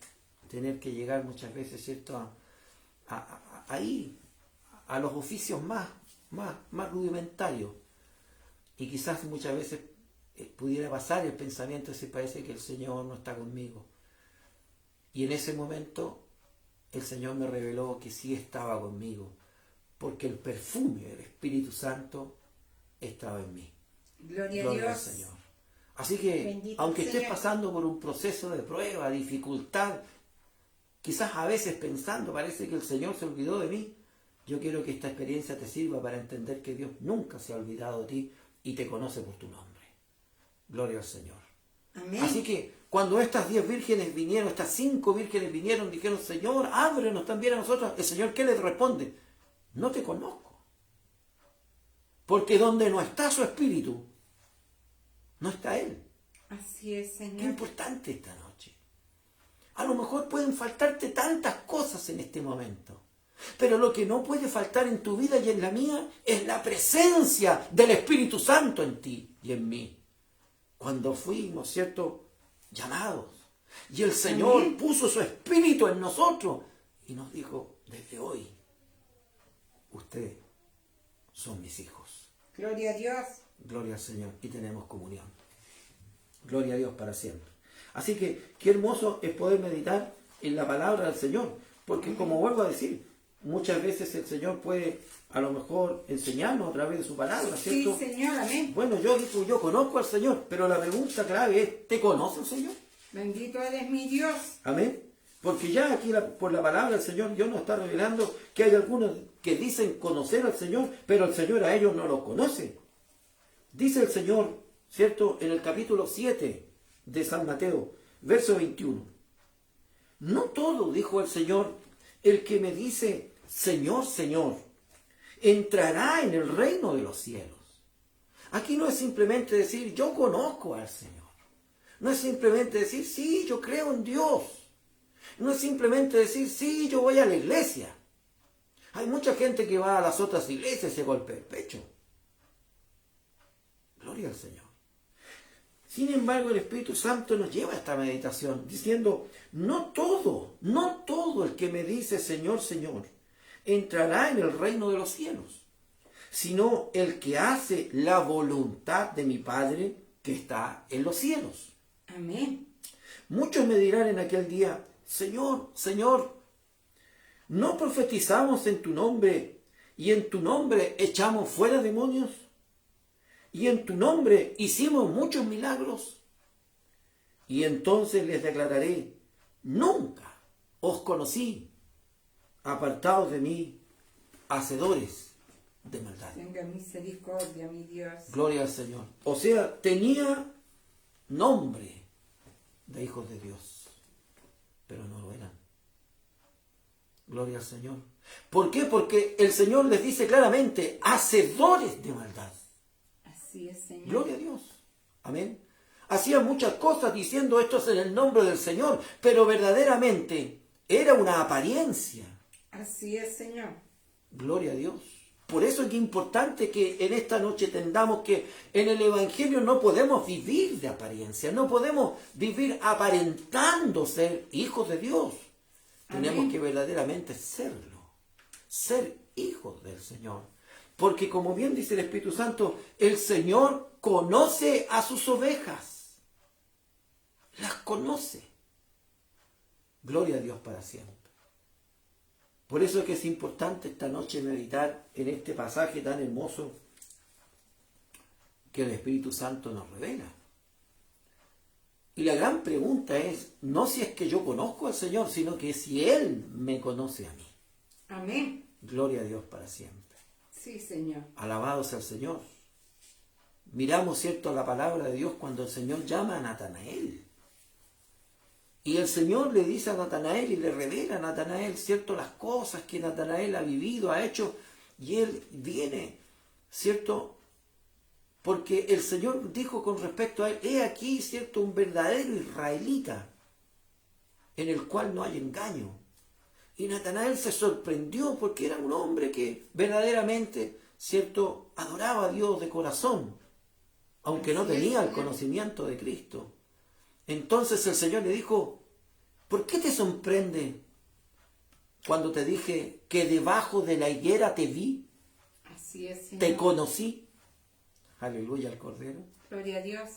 tener que llegar muchas veces, ¿cierto?, ahí, a los oficios más rudimentarios. Y quizás muchas veces pudiera pasar el pensamiento si parece que el Señor no está conmigo. Y en ese momento el Señor me reveló que sí estaba conmigo, porque el perfume del Espíritu Santo estaba en mí. Gloria a Dios. Al Señor. Así que, bendito aunque estés Señor, pasando por un proceso de prueba, dificultad, quizás a veces pensando, parece que el Señor se olvidó de mí, yo quiero que esta experiencia te sirva para entender que Dios nunca se ha olvidado de ti y te conoce por tu nombre. Gloria al Señor. amén. Así que cuando estas 10 vírgenes vinieron, estas 5 vírgenes vinieron, dijeron, Señor, ábrenos también a nosotros. El Señor, ¿qué les responde? No te conozco. Porque donde no está su espíritu, no está Él. Así es, Qué Señor. importante esta noche. A lo mejor pueden faltarte tantas cosas en este momento, pero lo que no puede faltar en tu vida y en la mía es la presencia del Espíritu Santo en ti y en mí. Cuando fuimos, ¿cierto?, llamados, y el Señor amén, puso su Espíritu en nosotros y nos dijo, desde hoy, ustedes son mis hijos. gloria a Dios. Gloria al Señor, y tenemos comunión. Gloria a Dios para siempre. Así que qué hermoso es poder meditar en la palabra del Señor, porque como vuelvo a decir, muchas veces el Señor puede a lo mejor enseñarnos a través de su palabra, ¿cierto? Sí, Señor, amén. Bueno, yo conozco al Señor, pero la pregunta clave es, ¿te conoce el Señor? Bendito eres mi Dios. Amén. Porque ya aquí por la palabra del Señor Dios nos está revelando que hay algunos que dicen conocer al Señor, pero el Señor a ellos no los conoce. Dice el Señor, ¿cierto?, en el capítulo 7 de San Mateo, verso 21. No todo, dijo el Señor, el que me dice, Señor, Señor, entrará en el reino de los cielos. Aquí no es simplemente decir, yo conozco al Señor. No es simplemente decir, sí, yo creo en Dios. No es simplemente decir, sí, yo voy a la iglesia. Hay mucha gente que va a las otras iglesias y se golpea el pecho. Gloria al Señor. Sin embargo, el Espíritu Santo nos lleva a esta meditación diciendo, no todo el que me dice Señor, Señor, entrará en el reino de los cielos, sino el que hace la voluntad de mi Padre que está en los cielos. Amén. Muchos me dirán en aquel día, Señor, Señor, ¿no profetizamos en tu nombre y en tu nombre echamos fuera demonios? ¿Y en tu nombre hicimos muchos milagros? Y entonces les declararé, nunca os conocí, apartados de mí, hacedores de maldad. Tenga misericordia, mi Dios. Gloria al Señor. O sea, tenía nombre de hijos de Dios, pero no lo eran. Gloria al Señor. ¿Por qué? Porque el Señor les dice claramente, hacedores de maldad. Así es, Señor. Gloria a Dios. Amén. Hacían muchas cosas diciendo esto es en el nombre del Señor, pero verdaderamente era una apariencia. Así es, Señor. Gloria a Dios. Por eso es que es importante que en esta noche entendamos que en el Evangelio no podemos vivir de apariencia, no podemos vivir aparentando ser hijos de Dios. Tenemos Amén. que verdaderamente serlo, ser hijos del Señor. Porque como bien dice el Espíritu Santo, el Señor conoce a sus ovejas, las conoce. Gloria a Dios para siempre. Por eso es que es importante esta noche meditar en este pasaje tan hermoso que el Espíritu Santo nos revela. Y la gran pregunta es, no si es que yo conozco al Señor, sino que si Él me conoce a mí. Amén. Gloria a Dios para siempre. Sí, Señor. Alabado sea el Señor. Miramos, ¿cierto?, la palabra de Dios cuando el Señor llama a Natanael. Y el Señor le dice a Natanael y le revela a Natanael, ¿cierto?, las cosas que Natanael ha vivido, ha hecho. Y él viene, ¿cierto?, porque el Señor dijo con respecto a él, he aquí, ¿cierto?, un verdadero israelita en el cual no hay engaño. Y Natanael se sorprendió porque era un hombre que verdaderamente, ¿cierto?, adoraba a Dios de corazón, aunque no tenía el conocimiento de Cristo. Entonces el Señor le dijo, ¿por qué te sorprende cuando te dije que debajo de la higuera te vi? Así es, Señor. Te conocí. Aleluya al Cordero. Gloria a Dios.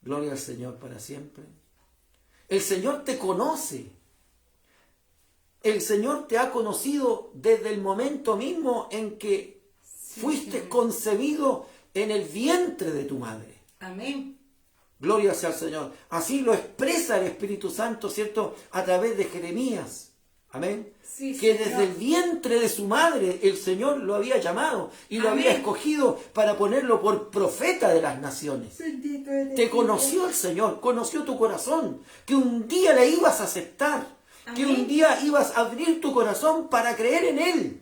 Gloria al Señor para siempre. El Señor te conoce. El Señor te ha conocido desde el momento mismo en que fuiste Señor. concebido en el vientre de tu madre. Amén. Gloria sea al Señor. Así lo expresa el Espíritu Santo, ¿cierto?, a través de Jeremías. Amén. Sí, Que Señor. desde el vientre de su madre el Señor lo había llamado y lo Amén. había escogido para ponerlo por profeta de las naciones. Bendito eres, Te Dios. conoció el Señor, conoció tu corazón, que un día le ibas a aceptar, que Amén. un día ibas a abrir tu corazón para creer en Él.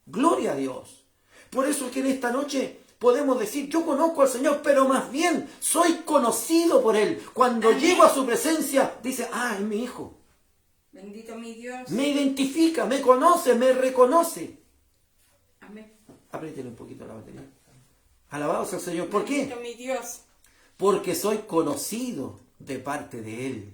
Gloria a Dios. Por eso es que en esta noche podemos decir, yo conozco al Señor, pero más bien soy conocido por Él. Cuando Amén. llego a su presencia, dice, es mi hijo. Bendito mi Dios. Me identifica, me conoce, me reconoce. Amén. Apriétele un poquito la batería. Alabado sea el Señor. ¿Por qué? Bendito mi Dios. Porque soy conocido de parte de Él.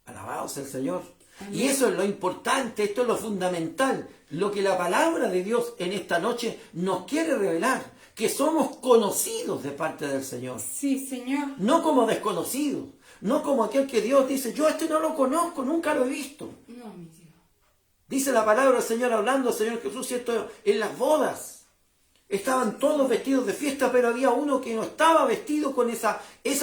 Alabado sea el Señor. Amén. Y eso es lo importante, esto es lo fundamental, lo que la palabra de Dios en esta noche nos quiere revelar, que somos conocidos de parte del Señor. Sí, Señor. No como desconocidos, no como aquel que Dios dice, yo a este no lo conozco, nunca lo he visto. No, mi Dios. Dice la palabra del Señor hablando, Señor Jesús, ¿cierto?, en las bodas. Estaban todos vestidos de fiesta, pero había uno que no estaba vestido con esa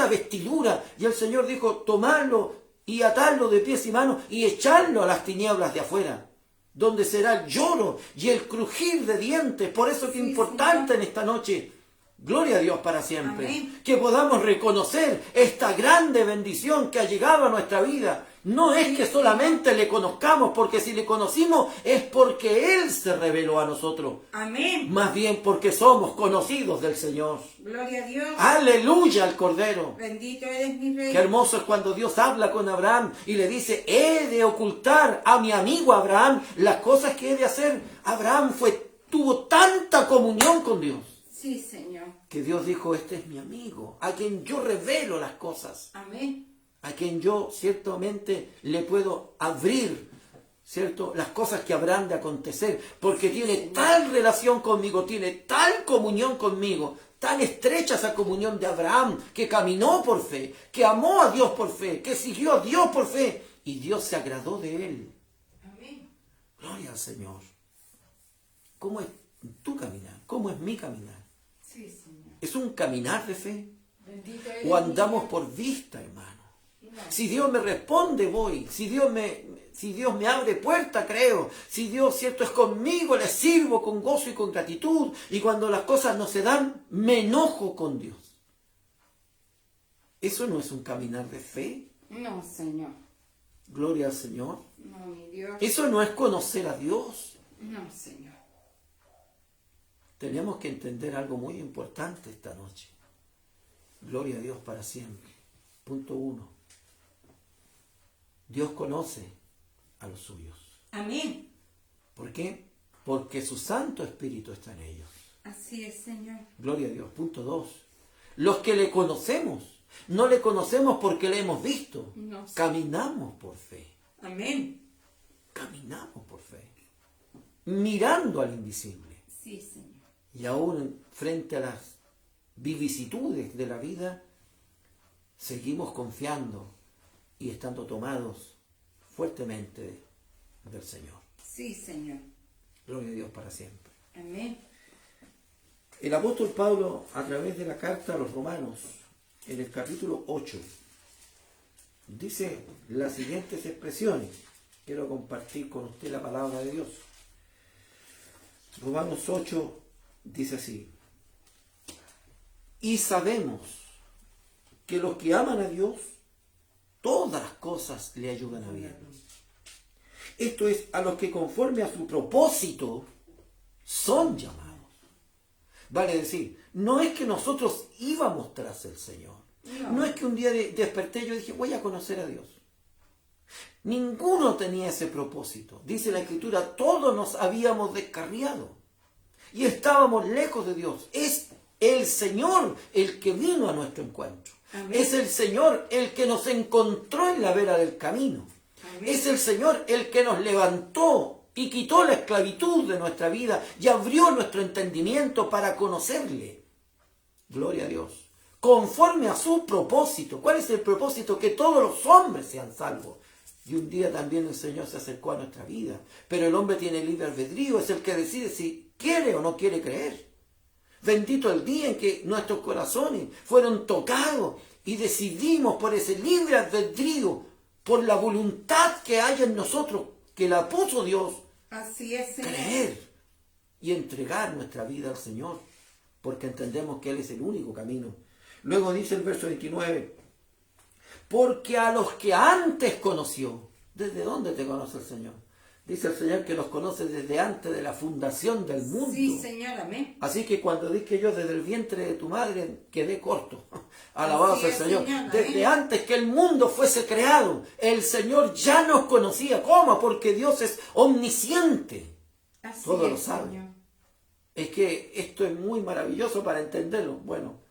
vestidura. Y el Señor dijo, tomarlo y atarlo de pies y manos y echarlo a las tinieblas de afuera, donde será el lloro y el crujir de dientes. Por eso es que es Sí, importante Señor. en esta noche, gloria a Dios para siempre, Amén. que podamos reconocer esta grande bendición que ha llegado a nuestra vida. No es que solamente le conozcamos, porque si le conocimos es porque Él se reveló a nosotros. Amén. Más bien porque somos conocidos del Señor. Gloria a Dios. Aleluya al Cordero. Bendito eres mi Rey. Qué hermoso es cuando Dios habla con Abraham y le dice, he de ocultar a mi amigo Abraham las cosas que he de hacer. Abraham tuvo tanta comunión con Dios, Sí, Señor. que Dios dijo, este es mi amigo, a quien yo revelo las cosas, Amén. a quien yo ciertamente le puedo abrir, ¿cierto? Las cosas que habrán de acontecer, porque tiene tal relación conmigo, tiene tal comunión conmigo, tan estrecha esa comunión de Abraham, que caminó por fe, que amó a Dios por fe, que siguió a Dios por fe, y Dios se agradó de él. Amén. Gloria al Señor. ¿Cómo es tu caminar? ¿Cómo es mi caminar? Sí, Señor. ¿Es un caminar de fe? Bendito eres ¿O andamos mi Dios. por vista, hermano? No. Si Dios me responde, voy. Si Dios me abre puerta, creo. Si Dios, cierto, es conmigo, le sirvo con gozo y con gratitud. Y cuando las cosas no se dan, me enojo con Dios. ¿Eso no es un caminar de fe? No, Señor. Gloria al Señor. No, mi Dios. Eso no es conocer a Dios. No, Señor. Tenemos que entender algo muy importante esta noche. Gloria a Dios para siempre. Punto 1. Dios conoce a los suyos. Amén. ¿Por qué? Porque su Santo Espíritu está en ellos. Así es, Señor. Gloria a Dios. Punto 2. Los que le conocemos, no le conocemos porque le hemos visto. No. Caminamos por fe. Amén. Caminamos por fe. Mirando al invisible. Sí, Señor. Y aún frente a las vicisitudes de la vida, seguimos confiando y estando tomados fuertemente del Señor. Sí, Señor. Gloria a Dios para siempre. Amén. El apóstol Pablo, a través de la carta a los Romanos, en el capítulo 8, dice las siguientes expresiones. Quiero compartir con usted la palabra de Dios. Romanos 8 dice así: y sabemos que los que aman a Dios, todas las cosas le ayudan a bien. Esto es, a los que conforme a su propósito son llamados. Vale decir, no es que nosotros íbamos tras el Señor. No es que un día desperté y yo dije, voy a conocer a Dios. Ninguno tenía ese propósito. Dice la Escritura, todos nos habíamos descarriado y estábamos lejos de Dios. Es el Señor el que vino a nuestro encuentro. Amén. Es el Señor el que nos encontró en la vera del camino. Amén. Es el Señor el que nos levantó y quitó la esclavitud de nuestra vida y abrió nuestro entendimiento para conocerle. Gloria a Dios. Conforme a su propósito. ¿Cuál es el propósito? Que todos los hombres sean salvos. Y un día también el Señor se acercó a nuestra vida. Pero el hombre tiene libre albedrío, es el que decide si quiere o no quiere creer. Bendito el día en que nuestros corazones fueron tocados y decidimos por ese libre albedrío, por la voluntad que hay en nosotros, que la puso Dios, Así es, Señor. creer y entregar nuestra vida al Señor, porque entendemos que Él es el único camino. Luego dice el verso 29, porque a los que antes conoció, ¿desde dónde te conoce el Señor? Dice el Señor que nos conoce desde antes de la fundación del mundo. Sí, Señor, amén. Así que cuando dice que yo desde el vientre de tu madre quedé corto, alabado sea el Señor. Desde antes que el mundo fuese creado, el Señor ya nos conocía. ¿Cómo? Porque Dios es omnisciente. Así Todo lo es, sabe. Señor. Es que esto es muy maravilloso para entenderlo. Bueno,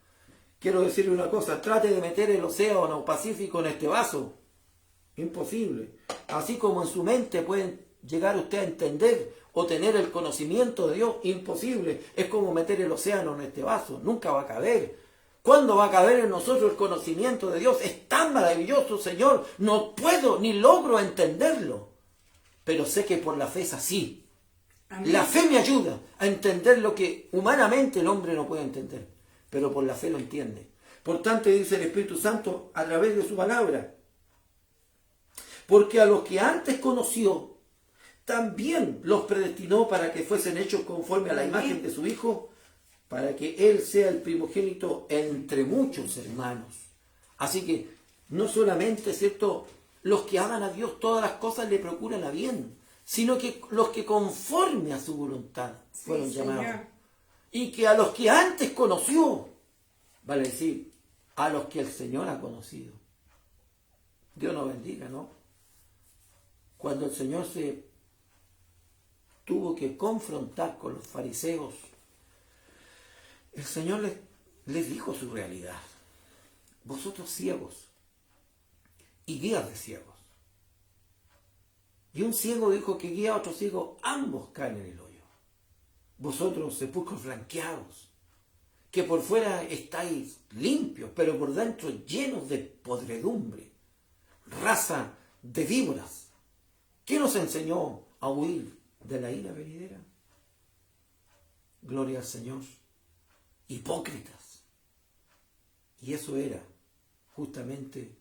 quiero decirle una cosa. Trate de meter el océano Pacífico en este vaso. Imposible. Así como en su mente pueden llegar usted a entender o tener el conocimiento de Dios, imposible. Es como meter el océano en este vaso. Nunca va a caber. ¿Cuándo va a caber en nosotros el conocimiento de Dios? Es tan maravilloso, Señor. No puedo ni logro entenderlo. Pero sé que por la fe es así. Amén. La fe me ayuda a entender lo que humanamente el hombre no puede entender. Pero por la fe lo entiende. Por tanto, dice el Espíritu Santo a través de su palabra. Porque a los que antes conoció, también los predestinó para que fuesen hechos conforme a la imagen de su Hijo, para que Él sea el primogénito entre muchos hermanos. Así que no solamente, ¿cierto?, los que aman a Dios, todas las cosas le procuran a bien, sino que los que conforme a su voluntad fueron llamados. Señor. Y que a los que antes conoció, vale decir, a los que el Señor ha conocido. Dios nos bendiga, ¿no? Cuando el Señor se tuvo que confrontar con los fariseos, el Señor les dijo su realidad. Vosotros ciegos y guías de ciegos. Y un ciego dijo que guía a otro ciego, ambos caen en el hoyo. Vosotros, sepulcros blanqueados, que por fuera estáis limpios, pero por dentro llenos de podredumbre, raza de víboras. ¿Quién nos enseñó a huir de la ira venidera? Gloria al Señor. Hipócritas. Y eso era justamente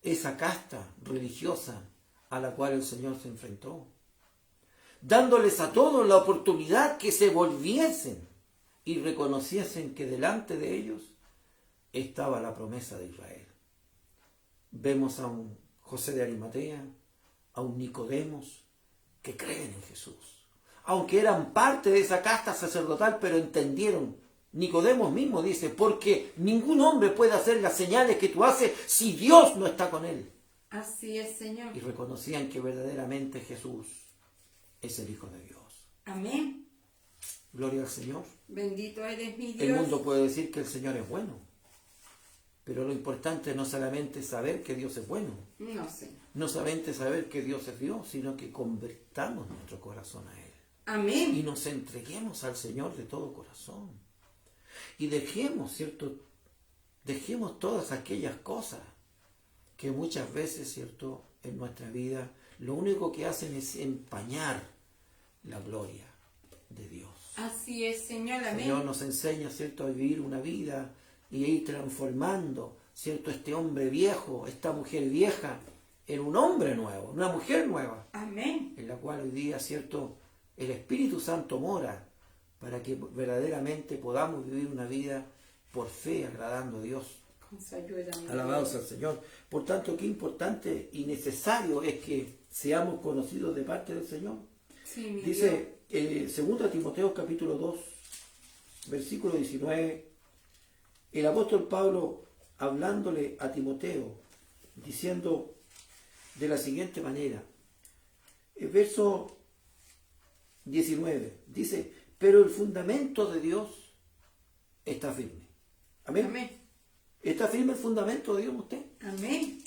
esa casta religiosa a la cual el Señor se enfrentó, dándoles a todos la oportunidad que se volviesen y reconociesen que delante de ellos estaba la promesa de Israel. Vemos a un José de Arimatea, a un Nicodemos, que creen en Jesús. Aunque eran parte de esa casta sacerdotal, pero entendieron. Nicodemos mismo dice, porque ningún hombre puede hacer las señales que tú haces si Dios no está con él. Así es, Señor. Y reconocían que verdaderamente Jesús es el Hijo de Dios. Amén. Gloria al Señor. Bendito eres mi Dios. El mundo puede decir que el Señor es bueno, pero lo importante no solamente saber que Dios es bueno. No, Señor. No solamente saber que Dios es Dios, sino que convertamos nuestro corazón a Él. Amén. Y nos entreguemos al Señor de todo corazón. Y dejemos, ¿cierto? Dejemos todas aquellas cosas que muchas veces, ¿cierto? En nuestra vida lo único que hacen es empañar la gloria de Dios. Así es, Señor. Amén. El Señor nos enseña, ¿cierto?, a vivir una vida y a ir transformando, ¿cierto?, este hombre viejo, esta mujer vieja, en un hombre nuevo, una mujer nueva. Amén. En la cual hoy día, ¿cierto?, el Espíritu Santo mora para que verdaderamente podamos vivir una vida por fe, agradando a Dios. Con su ayuda, mi Alabados Dios. al Señor. Por tanto, qué importante y necesario es que seamos conocidos de parte del Señor. Sí, mi Dice 2 Timoteo capítulo 2, versículo 19, el apóstol Pablo hablándole a Timoteo, diciendo de la siguiente manera, el verso 19, dice, pero el fundamento de Dios está firme. Amén. Amén. ¿Está firme el fundamento de Dios en usted? Amén.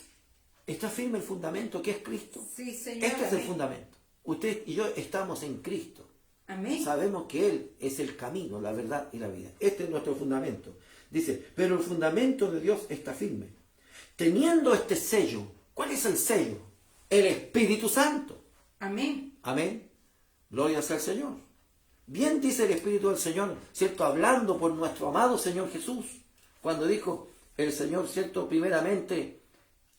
¿Está firme el fundamento que es Cristo? Sí, Señor. Este es el Amén. fundamento. Usted y yo estamos en Cristo. Amén. Sabemos que Él es el camino, la verdad y la vida. Este es nuestro fundamento. Dice, pero el fundamento de Dios está firme. Teniendo este sello, ¿cuál es el sello? El Espíritu Santo. Amén. Amén. Gloria sea al Señor. Bien dice el Espíritu del Señor, ¿cierto? Hablando por nuestro amado Señor Jesús. Cuando dijo el Señor, ¿cierto? Primeramente,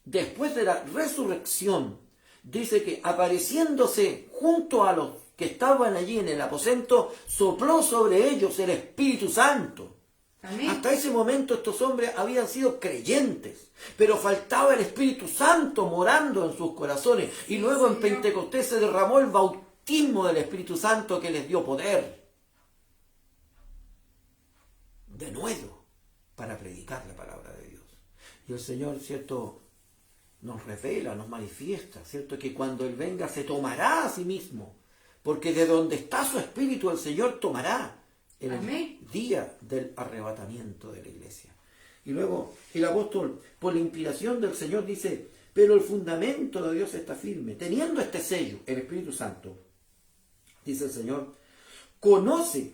después de la resurrección, dice que apareciéndose junto a los que estaban allí en el aposento, sopló sobre ellos el Espíritu Santo. Amén. Hasta ese momento estos hombres habían sido creyentes, pero faltaba el Espíritu Santo morando en sus corazones. Y luego en Señor. Pentecostés se derramó el bautismo del Espíritu Santo que les dio poder. De nuevo, para predicar la palabra de Dios. Y el Señor, ¿cierto?, nos revela, nos manifiesta, ¿cierto?, que cuando Él venga se tomará a sí mismo, porque de donde está su Espíritu el Señor tomará en Amén. el día del arrebatamiento de la iglesia. Y luego el apóstol, por la inspiración del Señor, dice, pero el fundamento de Dios está firme, teniendo este sello, el Espíritu Santo, dice el Señor, conoce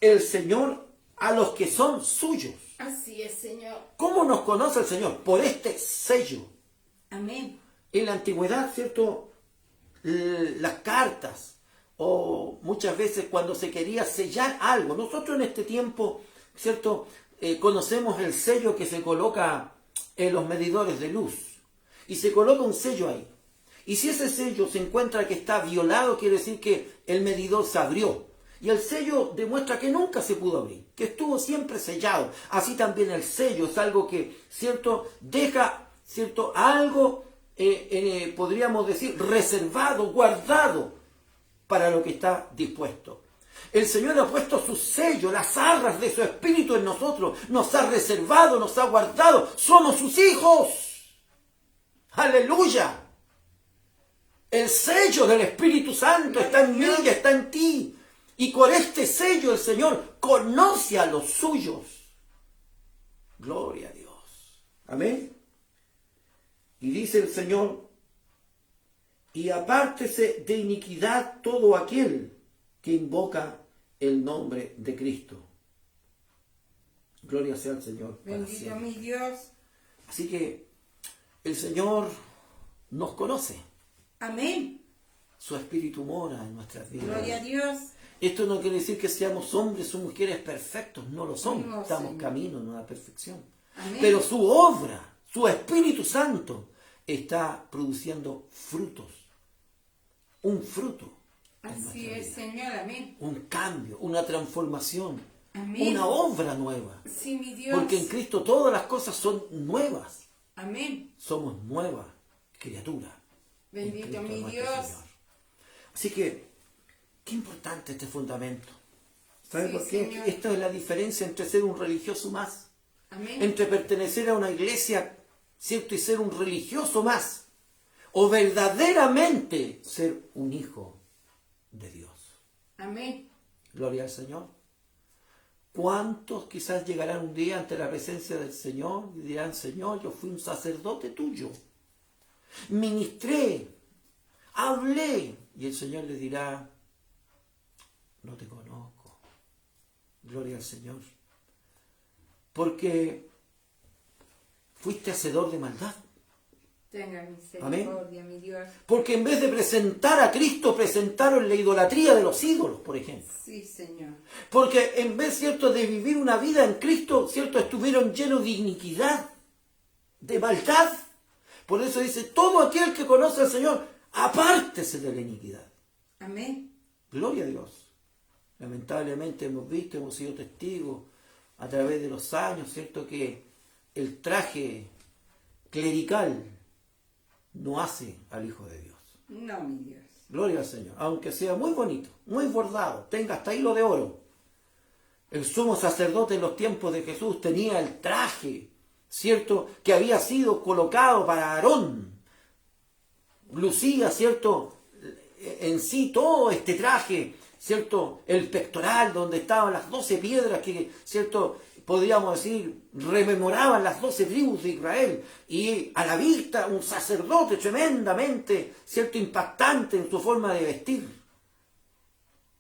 el Señor a los que son suyos. Así es, Señor. ¿Cómo nos conoce el Señor? Por este sello. Amén. En la antigüedad, ¿cierto?, las cartas, o muchas veces cuando se quería sellar algo. Nosotros en este tiempo, ¿cierto?, conocemos el sello que se coloca en los medidores de luz. Y se coloca un sello ahí. Y si ese sello se encuentra que está violado, quiere decir que el medidor se abrió. Y el sello demuestra que nunca se pudo abrir, que estuvo siempre sellado. Así también el sello es algo que, ¿cierto?, deja, ¿cierto?, algo, podríamos decir, reservado, guardado para lo que está dispuesto. El Señor ha puesto su sello, las arras de su Espíritu en nosotros, nos ha reservado, nos ha guardado, somos sus hijos. ¡Aleluya! El sello del Espíritu Santo está en mí y está en ti. Y con este sello el Señor conoce a los suyos. Gloria a Dios. Amén. Y dice el Señor y apártese de iniquidad todo aquel que invoca el nombre de Cristo. Gloria sea al Señor. Bendito mi Dios. Así que el Señor nos conoce. Amén. Su Espíritu mora en nuestras vidas. Gloria a Dios. Esto no quiere decir que seamos hombres o mujeres perfectos, no lo somos. No, Estamos Señor. camino en una perfección. Amén. Pero su obra, su Espíritu Santo, está produciendo frutos. Un fruto. En Así nuestra es, vida. Señor. Amén. Un cambio, una transformación, Amén. una obra nueva. Sí, mi Dios. Porque en Cristo todas las cosas son nuevas. Amén. Somos nuevas criaturas. en Bendito Cristo mi nuestro Dios. Señor. Así que, qué importante este fundamento. ¿Sabe Sí, por qué? Señor. Esta es la diferencia entre ser un religioso más, Amén. entre pertenecer a una iglesia, ¿cierto? Y ser un religioso más, o verdaderamente ser un hijo de Dios. Amén. Gloria al Señor. ¿Cuántos quizás llegarán un día ante la presencia del Señor y dirán, Señor, yo fui un sacerdote tuyo, ministré, hablé, y el Señor les dirá, no te conozco. Gloria al Señor. Porque fuiste hacedor de maldad. Tenga misericordia, mi Dios. Porque en vez de presentar a Cristo, presentaron la idolatría de los ídolos, por ejemplo. Sí, Señor. Porque en vez, ¿cierto?, de vivir una vida en Cristo, ¿cierto?, estuvieron llenos de iniquidad, de maldad. Por eso dice, todo aquel que conoce al Señor, apártese de la iniquidad. Amén. Gloria a Dios. Lamentablemente hemos visto, hemos sido testigos a través de los años, ¿cierto?, que el traje clerical no hace al Hijo de Dios. No, mi Dios. Gloria al Señor. Aunque sea muy bonito, muy bordado, tenga hasta hilo de oro. El sumo sacerdote en los tiempos de Jesús tenía el traje, ¿cierto?, que había sido colocado para Aarón. Lucía, ¿cierto?, en sí todo este traje, ¿cierto?, el pectoral donde estaban las 12 piedras que, ¿cierto?, podríamos decir, rememoraban las 12 tribus de Israel, y a la vista un sacerdote tremendamente, ¿cierto?, impactante en su forma de vestir.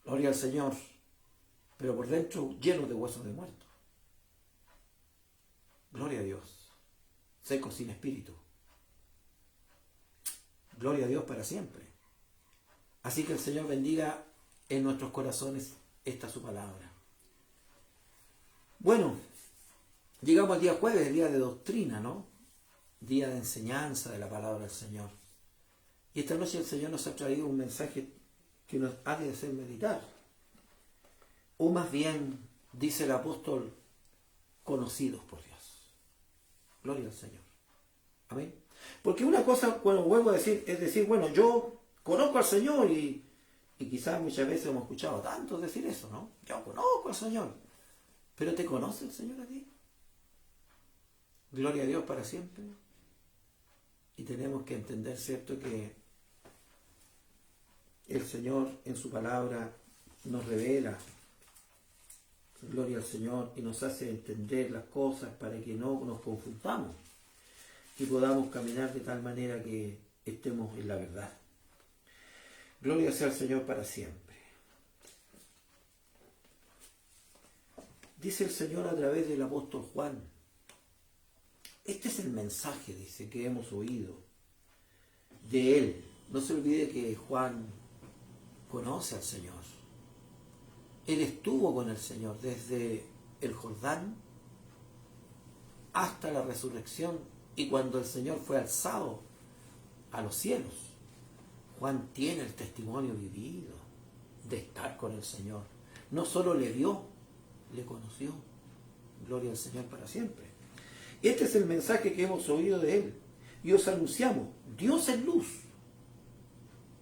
Gloria al Señor. Pero por dentro lleno de huesos de muertos. Gloria a Dios. Seco sin espíritu. Gloria a Dios para siempre. Así que el Señor bendiga en nuestros corazones esta su palabra. Bueno, llegamos al día jueves, día de doctrina, ¿no? Día de enseñanza de la palabra del Señor. Y esta noche el Señor nos ha traído un mensaje que nos ha de hacer meditar. O más bien, dice el apóstol, conocidos por Dios. Gloria al Señor. Amén. Porque una cosa, bueno, vuelvo a decir, es decir, bueno, yo conozco al Señor y quizás muchas veces hemos escuchado tantos decir eso, ¿no? Yo conozco al Señor. ¿Pero te conoce el Señor a ti? Gloria a Dios para siempre. Y tenemos que entender, ¿cierto?, que el Señor en su palabra nos revela, gloria al Señor, y nos hace entender las cosas para que no nos confundamos y podamos caminar de tal manera que estemos en la verdad. Gloria sea al Señor para siempre. Dice el Señor a través del apóstol Juan, este es el mensaje, dice, que hemos oído de Él. No se olvide que Juan conoce al Señor. Él estuvo con el Señor desde el Jordán hasta la resurrección, y cuando el Señor fue alzado a los cielos, Juan tiene el testimonio vivido de estar con el Señor. No solo le vio, le conoció. Gloria al Señor para siempre. Este es el mensaje que hemos oído de Él y os anunciamos. Dios es luz.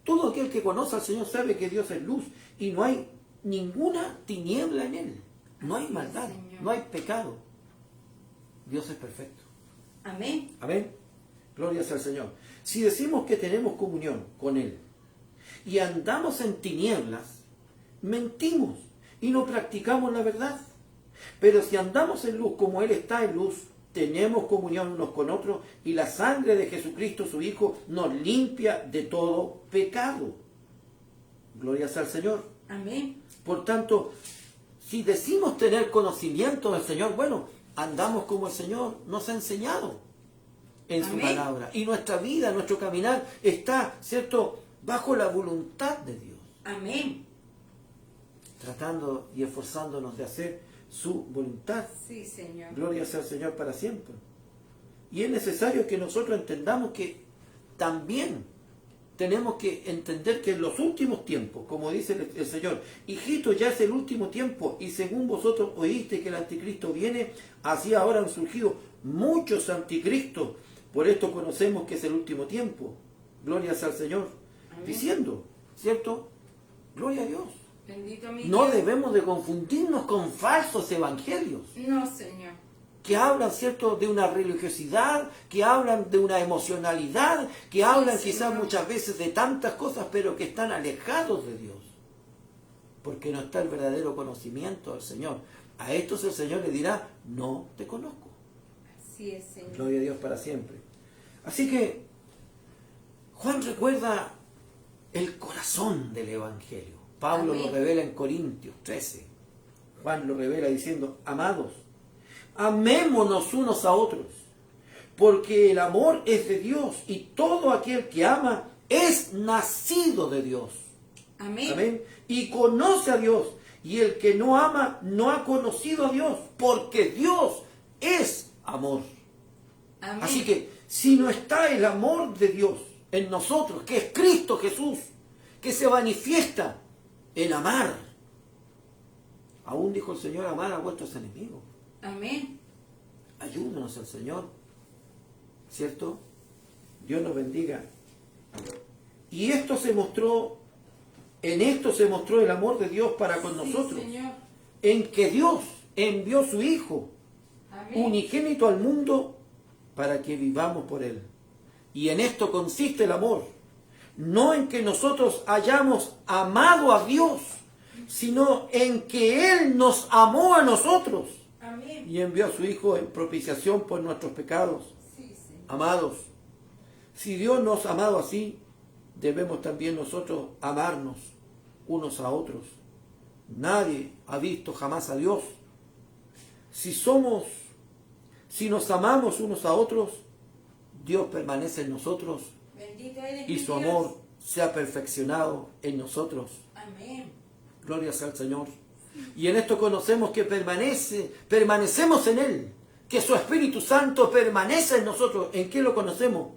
Todo aquel que conoce al Señor sabe que Dios es luz y no hay ninguna tiniebla en Él. No hay maldad, no hay pecado. Dios es perfecto. Amén. Amén. Gloria sea al Señor. Si decimos que tenemos comunión con Él y andamos en tinieblas, mentimos y no practicamos la verdad. Pero si andamos en luz como Él está en luz, tenemos comunión unos con otros y la sangre de Jesucristo, su Hijo, nos limpia de todo pecado. Gloria sea al Señor. Amén. Por tanto, si decimos tener conocimiento del Señor, bueno, andamos como el Señor nos ha enseñado en su palabra. Y nuestra vida, nuestro caminar está, ¿cierto?, bajo la voluntad de Dios. Amén. Tratando y esforzándonos de hacer su voluntad. Sí, Señor. Gloria sea al Señor para siempre. Y es necesario que nosotros entendamos que también tenemos que entender que en los últimos tiempos, como dice el Señor, hijito, ya es el último tiempo, y según vosotros oíste que el anticristo viene, así ahora han surgido muchos anticristos. Por esto conocemos que es el último tiempo. Gloria sea al Señor. Amén. Diciendo, ¿cierto? Gloria a Dios. Bendito mi No Dios. debemos de confundirnos con falsos evangelios. No, Señor. Que hablan, ¿cierto?, de una religiosidad, que hablan de una emocionalidad, que hablan quizás muchas veces de tantas cosas, pero que están alejados de Dios. Porque no está el verdadero conocimiento del Señor. A estos el Señor le dirá, no te conozco. Así es, Señor. Gloria a Dios para siempre. Así que Juan recuerda el corazón del Evangelio. Pablo Amén. lo revela en Corintios 13. Juan lo revela diciendo, amados, amémonos unos a otros, porque el amor es de Dios y todo aquel que ama es nacido de Dios. Amén. Amén. Y conoce a Dios, y el que no ama no ha conocido a Dios, porque Dios es amor. Amén. Así que si no está el amor de Dios en nosotros, que es Cristo Jesús, que se manifiesta en amar, aún dijo el Señor, amar a vuestros enemigos. Amén. Ayúdanos el Señor, ¿cierto? Dios nos bendiga. Y en esto se mostró el amor de Dios para con nosotros, Señor. en que Dios envió su Hijo Amén. unigénito al mundo para que vivamos por Él. Y en esto consiste el amor, no en que nosotros hayamos amado a Dios, sino en que Él nos amó a nosotros. Amén. Y envió a su Hijo en propiciación por nuestros pecados. Sí, Señor. Amados, si Dios nos ha amado así, debemos también nosotros amarnos unos a otros. Nadie ha visto jamás a Dios. Si nos amamos unos a otros, Dios permanece en nosotros Bendito eres y mi su Dios. amor se ha perfeccionado en nosotros. Amén. Gloria sea al Señor. Y en esto conocemos que permanecemos en Él, que su Espíritu Santo permanece en nosotros. ¿En qué lo conocemos?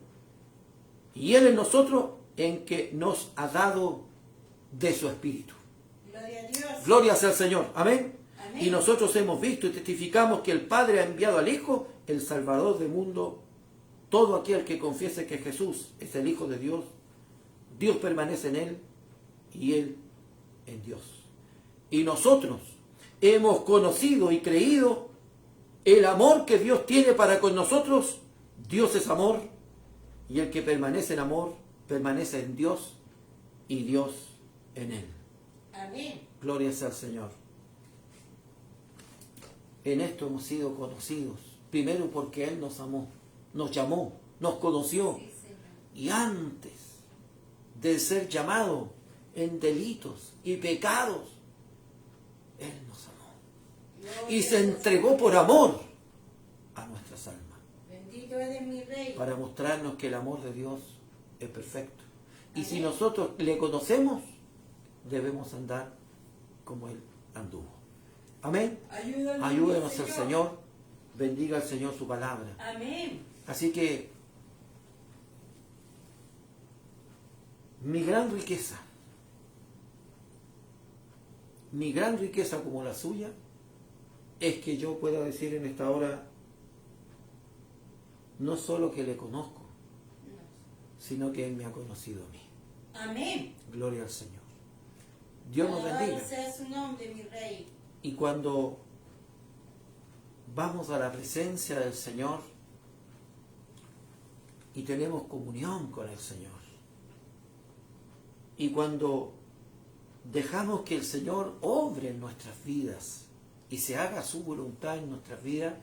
Y Él en nosotros, en que nos ha dado de su Espíritu. Gloria a Dios. Gloria sea al Señor. Amén. Amén. Y nosotros hemos visto y testificamos que el Padre ha enviado al Hijo, el Salvador del mundo. Todo aquel que confiese que Jesús es el Hijo de Dios, Dios permanece en Él y Él en Dios. Y nosotros hemos conocido y creído el amor que Dios tiene para con nosotros. Dios es amor, y el que permanece en amor permanece en Dios y Dios en Él. Amén. Gloria sea al Señor. En esto hemos sido conocidos, primero porque Él nos amó, nos llamó, nos conoció, Sí, Señor. y antes de ser llamado en delitos y pecados, Él nos amó Gloria y se a Dios. entregó por amor a nuestras almas, Bendito eres mi Rey. para mostrarnos que el amor de Dios es perfecto. Y si Amén. nosotros le conocemos, debemos andar como Él anduvo. Amén. Ayúdenos el Señor. Bendiga al Señor su palabra. Amén. Así que mi gran riqueza como la suya, es que yo pueda decir en esta hora, no solo que le conozco, sino que Él me ha conocido a mí. Amén. Gloria al Señor. Dios nos bendiga. Alabado sea su nombre, mi Rey. Y cuando vamos a la presencia del Señor y tenemos comunión con el Señor, y cuando dejamos que el Señor obre en nuestras vidas y se haga su voluntad en nuestras vidas,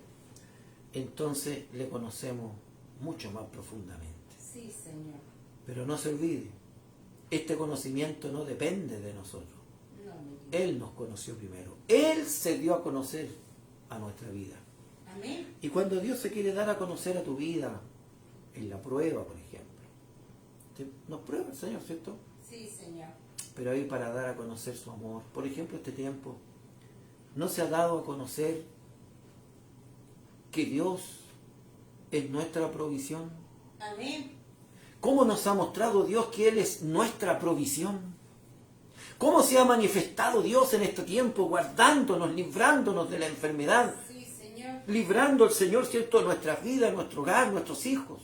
entonces le conocemos mucho más profundamente. Sí, Señor. Pero no se olvide, este conocimiento no depende de nosotros. No, mi Dios. Él nos conoció primero. Él se dio a conocer a nuestra vida. Amén. Y cuando Dios se quiere dar a conocer a tu vida, en la prueba, por ejemplo, nos prueba el Señor, ¿cierto? Sí, Señor. Pero ahí para dar a conocer su amor. Por ejemplo, este tiempo no se ha dado a conocer que Dios es nuestra provisión. Amén. ¿Cómo nos ha mostrado Dios que Él es nuestra provisión? ¿Cómo se ha manifestado Dios en este tiempo, guardándonos, librándonos de la enfermedad? Sí, Señor. Librando al Señor, ¿cierto?, nuestras vidas, nuestro hogar, nuestros hijos.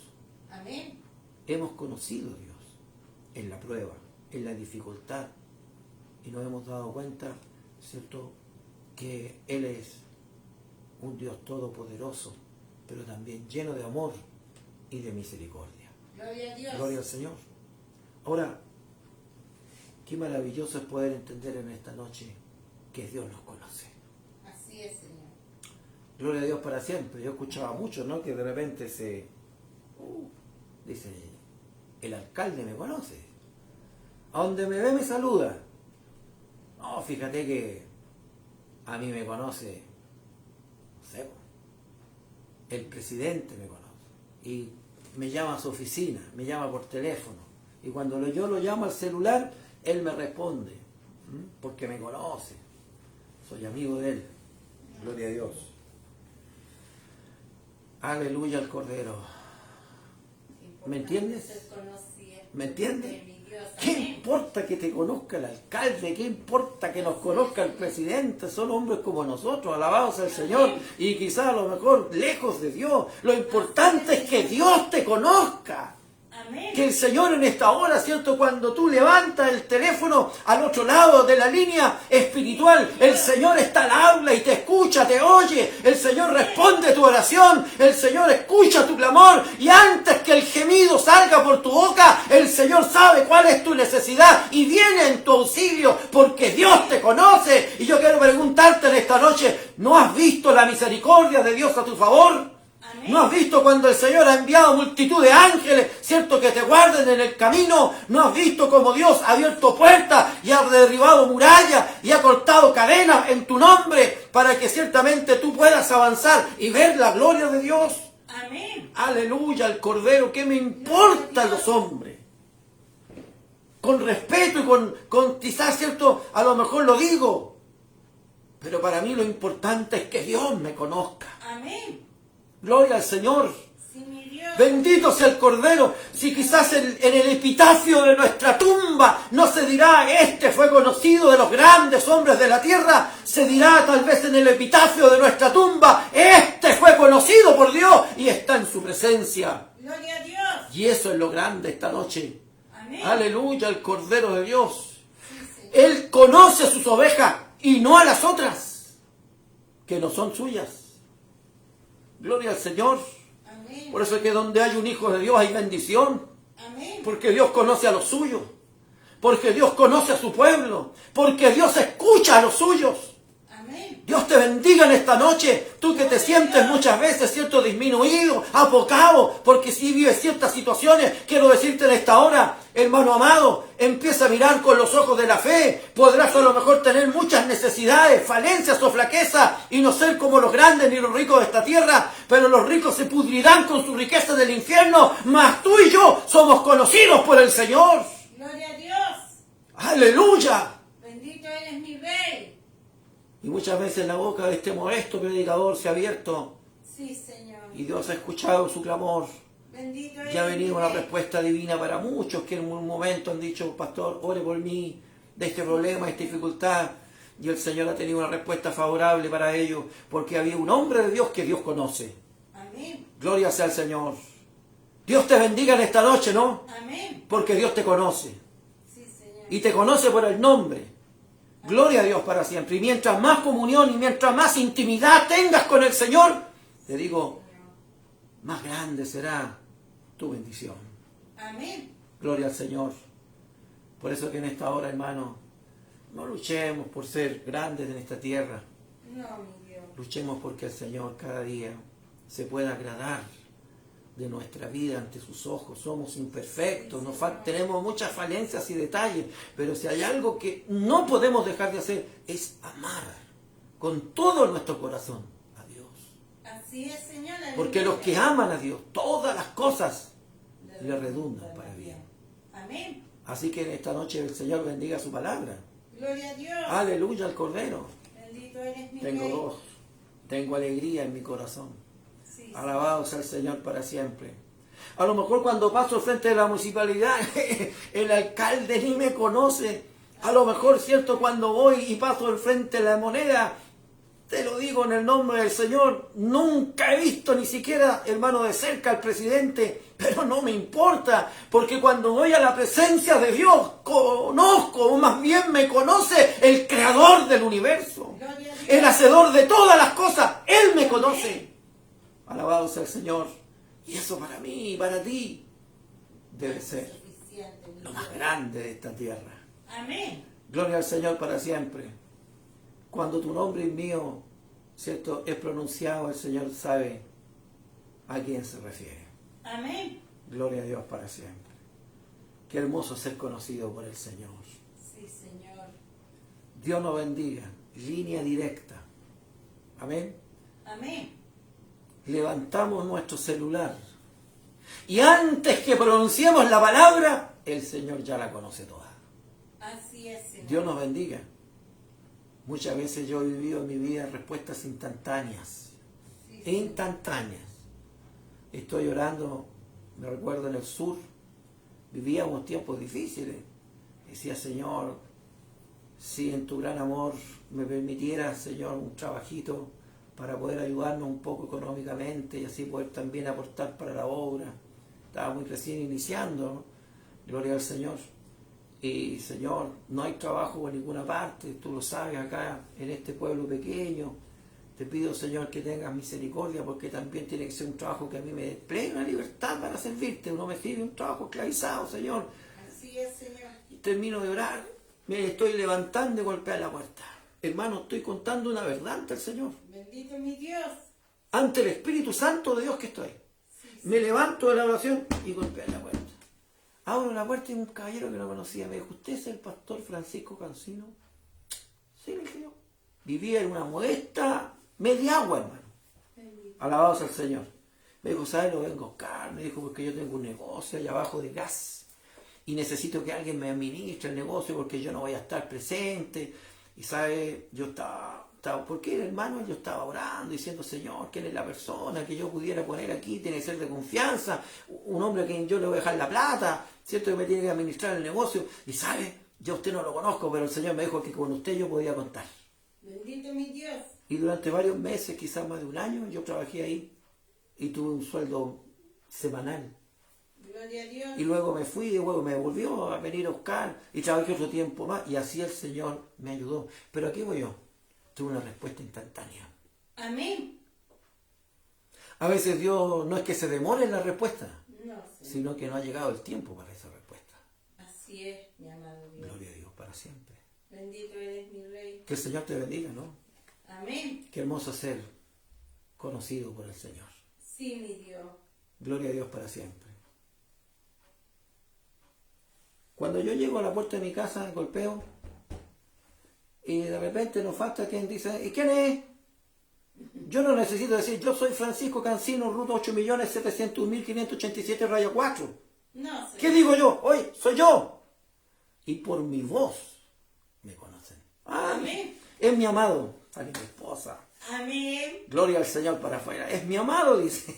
Amén. Hemos conocido a Dios en la prueba, en la dificultad, y nos hemos dado cuenta, ¿cierto?, que Él es un Dios todopoderoso, pero también lleno de amor y de misericordia. Gloria a Dios. Gloria al Señor. Ahora, qué maravilloso es poder entender en esta noche que Dios nos conoce. Así es, Señor. Gloria a Dios para siempre. Yo escuchaba mucho, ¿no?, que de repente dice, el alcalde me conoce. A donde me ve me saluda. No, fíjate que a mí me conoce, no sé, el presidente me conoce. Y me llama a su oficina, me llama por teléfono. Y cuando yo lo llamo al celular, él me responde, porque me conoce. Soy amigo de él. Gloria a Dios. Aleluya al Cordero. ¿Me entiendes? ¿Me entiendes? ¿Qué importa que te conozca el alcalde? ¿Qué importa que nos conozca el presidente? Son hombres como nosotros, alabados al Señor, y quizás a lo mejor lejos de Dios. Lo importante es que Dios te conozca. Amén. Que el Señor en esta hora, ¿cierto?, cuando tú levantas el teléfono al otro lado de la línea espiritual, el Señor está al habla y te escucha, te oye, el Señor responde tu oración, el Señor escucha tu clamor, y antes que el gemido salga por tu boca, el Señor sabe cuál es tu necesidad y viene en tu auxilio, porque Dios te conoce. Y yo quiero preguntarte en esta noche, ¿no has visto la misericordia de Dios a tu favor? ¿No has visto cuando el Señor ha enviado multitud de ángeles, cierto, que te guarden en el camino? ¿No has visto cómo Dios ha abierto puertas y ha derribado murallas y ha cortado cadenas en tu nombre para que ciertamente tú puedas avanzar y ver la gloria de Dios? Amén. Aleluya al Cordero. ¿Qué me importan los hombres? Con respeto y con quizás, cierto, a lo mejor lo digo, pero para mí lo importante es que Dios me conozca. Amén. Gloria al Señor. Sí, mi Dios. Bendito sea el Cordero. Si quizás en el epitafio de nuestra tumba no se dirá, este fue conocido de los grandes hombres de la tierra, se dirá tal vez en el epitafio de nuestra tumba, este fue conocido por Dios y está en su presencia. Gloria a Dios. Y eso es lo grande esta noche. Amén. Aleluya, el Cordero de Dios. Sí, Señor. Él conoce a sus ovejas y no a las otras, que no son suyas. Gloria al Señor. Amén. Por eso es que donde hay un hijo de Dios hay bendición. Amén. Porque Dios conoce a los suyos. Porque Dios conoce a su pueblo. Porque Dios escucha a los suyos. Amén. Dios te bendiga en esta noche. Tú que te sientes muchas veces, cierto, disminuido, apocado, porque si vives ciertas situaciones, quiero decirte en esta hora, hermano amado, empieza a mirar con los ojos de la fe. Podrás a lo mejor tener muchas necesidades, falencias o flaquezas, y no ser como los grandes ni los ricos de esta tierra, pero los ricos se pudrirán con su riqueza del infierno, mas tú y yo somos conocidos por el Señor. Gloria a Dios. ¡Aleluya! Bendito eres mi Rey. Y muchas veces la boca de este modesto predicador se ha abierto Sí, Señor. y Dios ha escuchado su clamor. Bendito eres Ya ha mi venido una Rey. respuesta divina para muchos que en un momento han dicho, pastor, ore por mí, de este problema, de esta dificultad. Y el Señor ha tenido una respuesta favorable para ellos, porque había un hombre de Dios que Dios conoce. Amén. Gloria sea al Señor. Dios te bendiga en esta noche, ¿no? Amén. Porque Dios te conoce. Sí, Señor. Y te conoce por el nombre. Gloria a Dios para siempre. Y mientras más comunión y mientras más intimidad tengas con el Señor, te digo, más grande será tu bendición. Amén. Gloria al Señor. Por eso que en esta hora, hermano, no luchemos por ser grandes en esta tierra. No, mi Dios. Luchemos porque el Señor cada día se pueda agradar de nuestra vida ante sus ojos. Somos imperfectos, tenemos muchas falencias y detalles, pero si hay algo que no podemos dejar de hacer es amar con todo nuestro corazón a Dios. Así es, Señor. Porque los que aman a Dios, todas las cosas le redundan para bien. Amén. Así que en esta noche el Señor bendiga su palabra. Gloria a Dios. Aleluya al Cordero. Bendito eres mi Tengo Rey. gozo, tengo alegría en mi corazón. Sí, Alabado sea el Señor para siempre. A lo mejor cuando paso al frente de la municipalidad, el alcalde ni me conoce. A lo mejor, cierto, cuando voy y paso al frente de la moneda, te lo digo en el nombre del Señor, nunca he visto ni siquiera, hermano, de cerca al presidente, pero no me importa, porque cuando voy a la presencia de Dios, conozco, o más bien me conoce el creador del universo, el hacedor de todas las cosas. Él me conoce. Alabado sea el Señor. Y eso para mí y para ti debe ser lo más grande de esta tierra. Amén. Gloria al Señor para siempre. Cuando tu nombre y mío, cierto, es pronunciado, el Señor sabe a quién se refiere. Amén. Gloria a Dios para siempre. Qué hermoso ser conocido por el Señor. Sí, Señor. Dios nos bendiga. Línea directa. Amén. Amén. Levantamos nuestro celular y antes que pronunciemos la palabra, el Señor ya la conoce toda. Así es, Señor. Dios nos bendiga. Muchas veces yo he vivido en mi vida respuestas instantáneas. Sí, Instantáneas. Estoy orando, me recuerdo en el sur, vivíamos tiempos difíciles. Decía, Señor, si en tu gran amor me permitieras, Señor, un trabajito para poder ayudarnos un poco económicamente y así poder también aportar para la obra. Estaba muy recién iniciando, ¿no? Gloria al Señor. Y Señor, no hay trabajo por ninguna parte, tú lo sabes, acá en este pueblo pequeño. Te pido, Señor, que tengas misericordia, porque también tiene que ser un trabajo que a mí me dé plena libertad para servirte. No me sirve un trabajo esclavizado, Señor. Así es, Señor. Y termino de orar, me estoy levantando y golpear la puerta. Hermano, estoy contando una verdad ante el Señor. Bendito mi Dios. Ante el Espíritu Santo de Dios que estoy. Me levanto de la oración y golpeo la puerta. Abro la puerta y un caballero que no conocía me dijo, ¿usted es el pastor Francisco Cancino? Sí, le dije yo. Vivía en una modesta media agua, hermano. Alabados al Señor. Me dijo, ¿sabes? Lo vengo a buscar. Me dijo, porque yo tengo un negocio allá abajo de gas y necesito que alguien me administre el negocio porque yo no voy a estar presente. Y sabe, yo estaba, porque era hermano, yo estaba orando, diciendo, Señor, ¿quién es la persona que yo pudiera poner aquí? Tiene que ser de confianza, un hombre a quien yo le voy a dejar la plata, ¿cierto? Que me tiene que administrar el negocio. Y sabe, yo a usted no lo conozco, pero el Señor me dijo que con usted yo podía contar. Bendito mi Dios. Y durante varios meses, quizás más de un año, yo trabajé ahí y tuve un sueldo semanal. Gloria a Dios. Y luego me fui, y luego me volvió a venir a buscar y trabajé otro tiempo más y así el Señor me ayudó. Pero aquí voy yo, tuve una respuesta instantánea. Amén. A veces Dios no es que se demore en la respuesta, No, Señor. sino que no ha llegado el tiempo para esa respuesta. Así es, mi amado Dios. Gloria a Dios para siempre. Bendito eres mi Rey. Que el Señor te bendiga, ¿no? Amén. Qué hermoso ser conocido por el Señor. Sí, mi Dios. Gloria a Dios para siempre. Cuando yo llego a la puerta de mi casa, golpeo, y de repente nos falta quien dice, ¿y quién es? Yo no necesito decir, yo soy Francisco Cancino, ruta 8.700.587, raya 4. No, Señor. ¿Qué digo yo? Hoy soy yo. Y por mi voz me conocen. Amén. Es mi amado. Sale mi esposa. Amén. Gloria al Señor para afuera. Es mi amado, dice.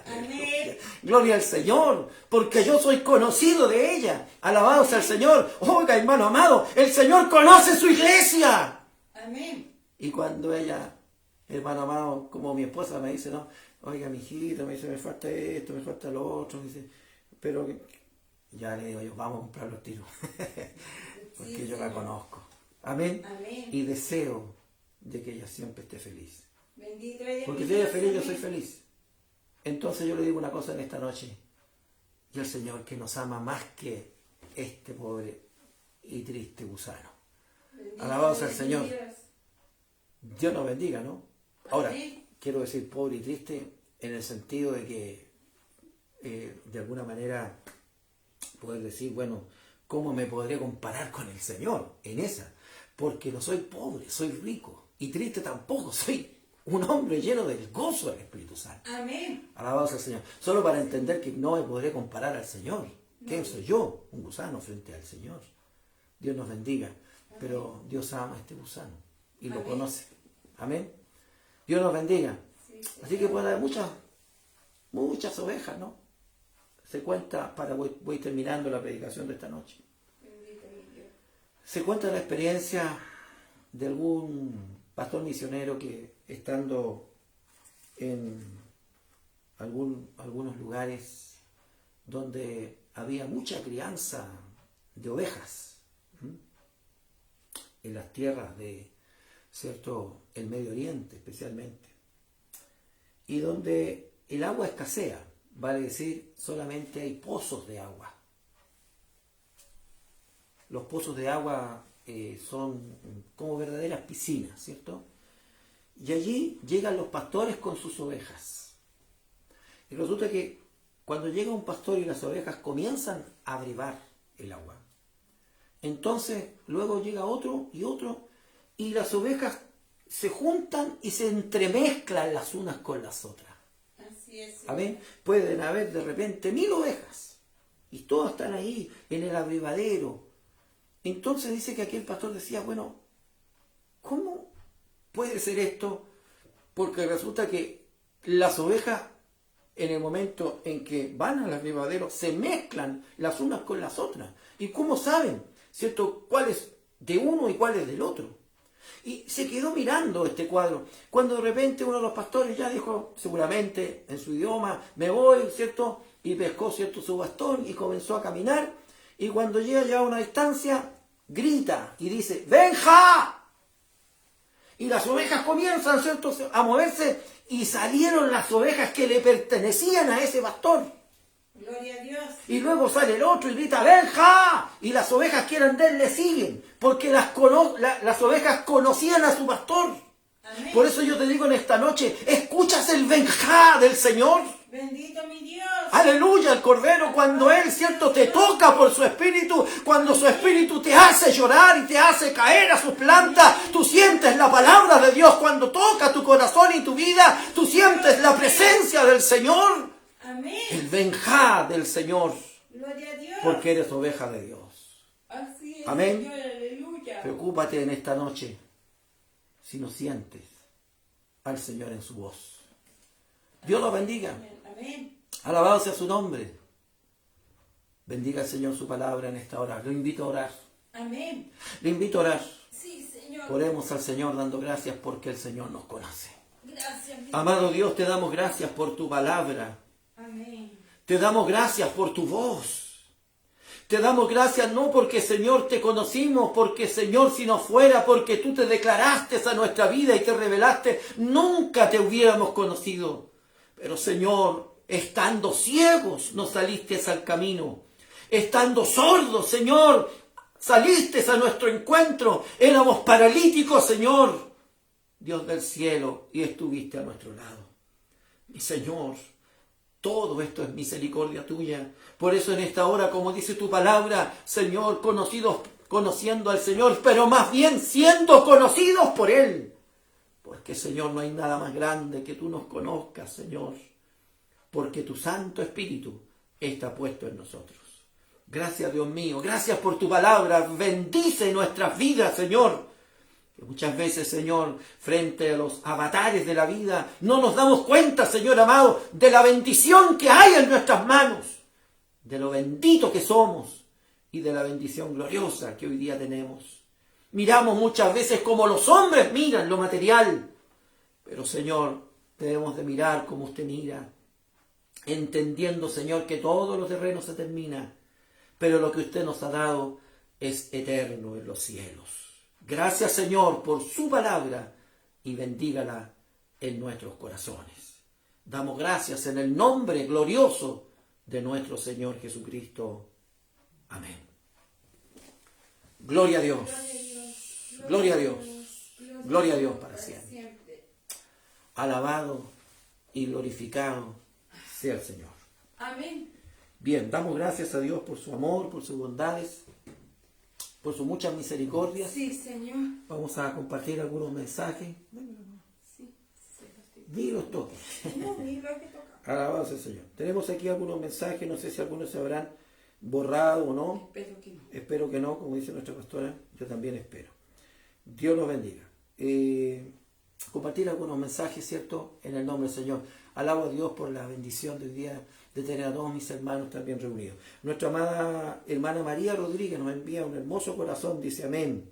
Amén. Gloria al Señor, porque yo soy conocido de ella. Alabado sea el Señor. Oiga, hermano amado, el Señor conoce su iglesia. Amén. Y cuando ella, hermano amado, como mi esposa me dice, no, oiga, mi hijita, me dice, me falta esto, me falta lo otro, me dice, pero ya le digo yo, vamos a comprar los tiros. Porque Sí, yo la Señor. conozco. Amén. Amén. Y deseo de que ella siempre esté feliz. Bendito eres Porque mi si ella es Dios. feliz, yo Amén. soy feliz. Entonces yo le digo una cosa en esta noche. Y el Señor que nos ama más que este pobre y triste gusano. Bendito Alabado sea el eres mi Señor. Dios. Dios nos bendiga, ¿no? Ahora, Amén. quiero decir pobre y triste, en el sentido de que, de alguna manera, poder decir, bueno, ¿cómo me podré comparar con el Señor en esa? Porque no soy pobre, soy rico, y triste tampoco, soy un hombre lleno del gozo del Espíritu Santo. Amén. Alabado sea el Señor. Solo para entender que no me podré comparar al Señor. ¿Quién soy yo? Un gusano frente al Señor. Dios nos bendiga. Pero Dios ama a este gusano y lo conoce. Amén. Dios nos bendiga. Así que puede haber muchas ovejas, ¿no? Se cuenta, voy terminando la predicación de esta noche. Se cuenta la experiencia de algún pastor misionero que, estando en algunos lugares donde había mucha crianza de ovejas, en las tierras de, ¿cierto?, el Medio Oriente especialmente, y donde el agua escasea, vale decir, solamente hay pozos de agua. Los pozos de agua son como verdaderas piscinas, ¿cierto? Y allí llegan los pastores con sus ovejas. Y resulta que cuando llega un pastor y las ovejas comienzan a brevar el agua, entonces luego llega otro, y las ovejas se juntan y se entremezclan las unas con las otras. Así es. Amén. Pueden haber de repente 1000 ovejas y todas están ahí en el abrevadero. Entonces dice que aquí el pastor decía, bueno, ¿cómo puede ser esto? Porque resulta que las ovejas, en el momento en que van al abrevadero, se mezclan las unas con las otras. ¿Y cómo saben, cierto, cuál es de uno y cuál es del otro? Y se quedó mirando este cuadro, cuando de repente uno de los pastores ya dijo, seguramente en su idioma, me voy, ¿cierto? Y pescó, ¿cierto?, su bastón y comenzó a caminar. Y cuando llega ya a una distancia, grita y dice, ¡Benja! Y las ovejas comienzan, ¿cierto?, a moverse, y salieron las ovejas que le pertenecían a ese pastor. Gloria a Dios. Y luego sale el otro y grita, ¡Benja! Y las ovejas que eran de él le siguen, porque las ovejas conocían a su pastor. Amén. Por eso yo te digo en esta noche, ¿escuchas el Benja del Señor? Bendito mi Dios. Aleluya, el Cordero, cuando Él, ¿cierto?, te toca por su Espíritu, cuando su Espíritu te hace llorar y te hace caer a sus plantas, tú sientes la palabra de Dios. Cuando toca tu corazón y tu vida, tú sientes la presencia del Señor. Amén. El Benja del Señor, Gloria a Dios. porque eres oveja de Dios. Así es, Amén. Señor, aleluya. Preocúpate en esta noche si no sientes al Señor en su voz. Dios lo bendiga. Amén. Alabado sea su nombre. Bendiga al Señor su palabra en esta hora. Lo invito a orar. Amén. Le invito a orar. Sí, Señor. Oremos al Señor dando gracias porque el Señor nos conoce. Gracias. Amado Dios, te damos gracias por tu palabra. Amén. Te damos gracias por tu voz. Te damos gracias no porque, Señor, te conocimos, porque, Señor, si no fuera porque tú te declaraste a nuestra vida y te revelaste, nunca te hubiéramos conocido. Pero, Señor, estando ciegos, nos saliste al camino. Estando sordos, Señor, saliste a nuestro encuentro. Éramos paralíticos, Señor, Dios del cielo, y estuviste a nuestro lado. Mi Señor, todo esto es misericordia tuya. Por eso en esta hora, como dice tu palabra, Señor, conociendo al Señor, pero más bien siendo conocidos por Él. Porque, Señor, no hay nada más grande que tú nos conozcas, Señor. Porque tu Santo Espíritu está puesto en nosotros. Gracias, Dios mío. Gracias por tu palabra. Bendice nuestras vidas, Señor. Que muchas veces, Señor, frente a los avatares de la vida, no nos damos cuenta, Señor amado, de la bendición que hay en nuestras manos, de lo bendito que somos y de la bendición gloriosa que hoy día tenemos. Miramos muchas veces como los hombres miran lo material, pero, Señor, debemos de mirar como usted mira, entendiendo, Señor, que todo lo terreno se termina, pero lo que usted nos ha dado es eterno en los cielos. Gracias, Señor, por su palabra y bendígala en nuestros corazones. Damos gracias en el nombre glorioso de nuestro Señor Jesucristo. Amén. Gloria a Dios. Gloria a Dios. Gloria a Dios para siempre. Alabado y glorificado sea el Señor. Amén. Bien, damos gracias a Dios por su amor, por sus bondades, por sus muchas misericordias. Sí, Señor. Vamos a compartir algunos mensajes. Sí, Dilos todos. no, mira que toca. Alabado sea el Señor. Tenemos aquí algunos mensajes, no sé si algunos se habrán borrado o no. Espero que no. Espero que no, como dice nuestra pastora, yo también espero. Dios los bendiga. Compartir algunos mensajes, ¿cierto? En el nombre del Señor. Alabo a Dios por la bendición del día de tener a todos mis hermanos también reunidos. Nuestra amada hermana María Rodríguez nos envía un hermoso corazón, dice amén.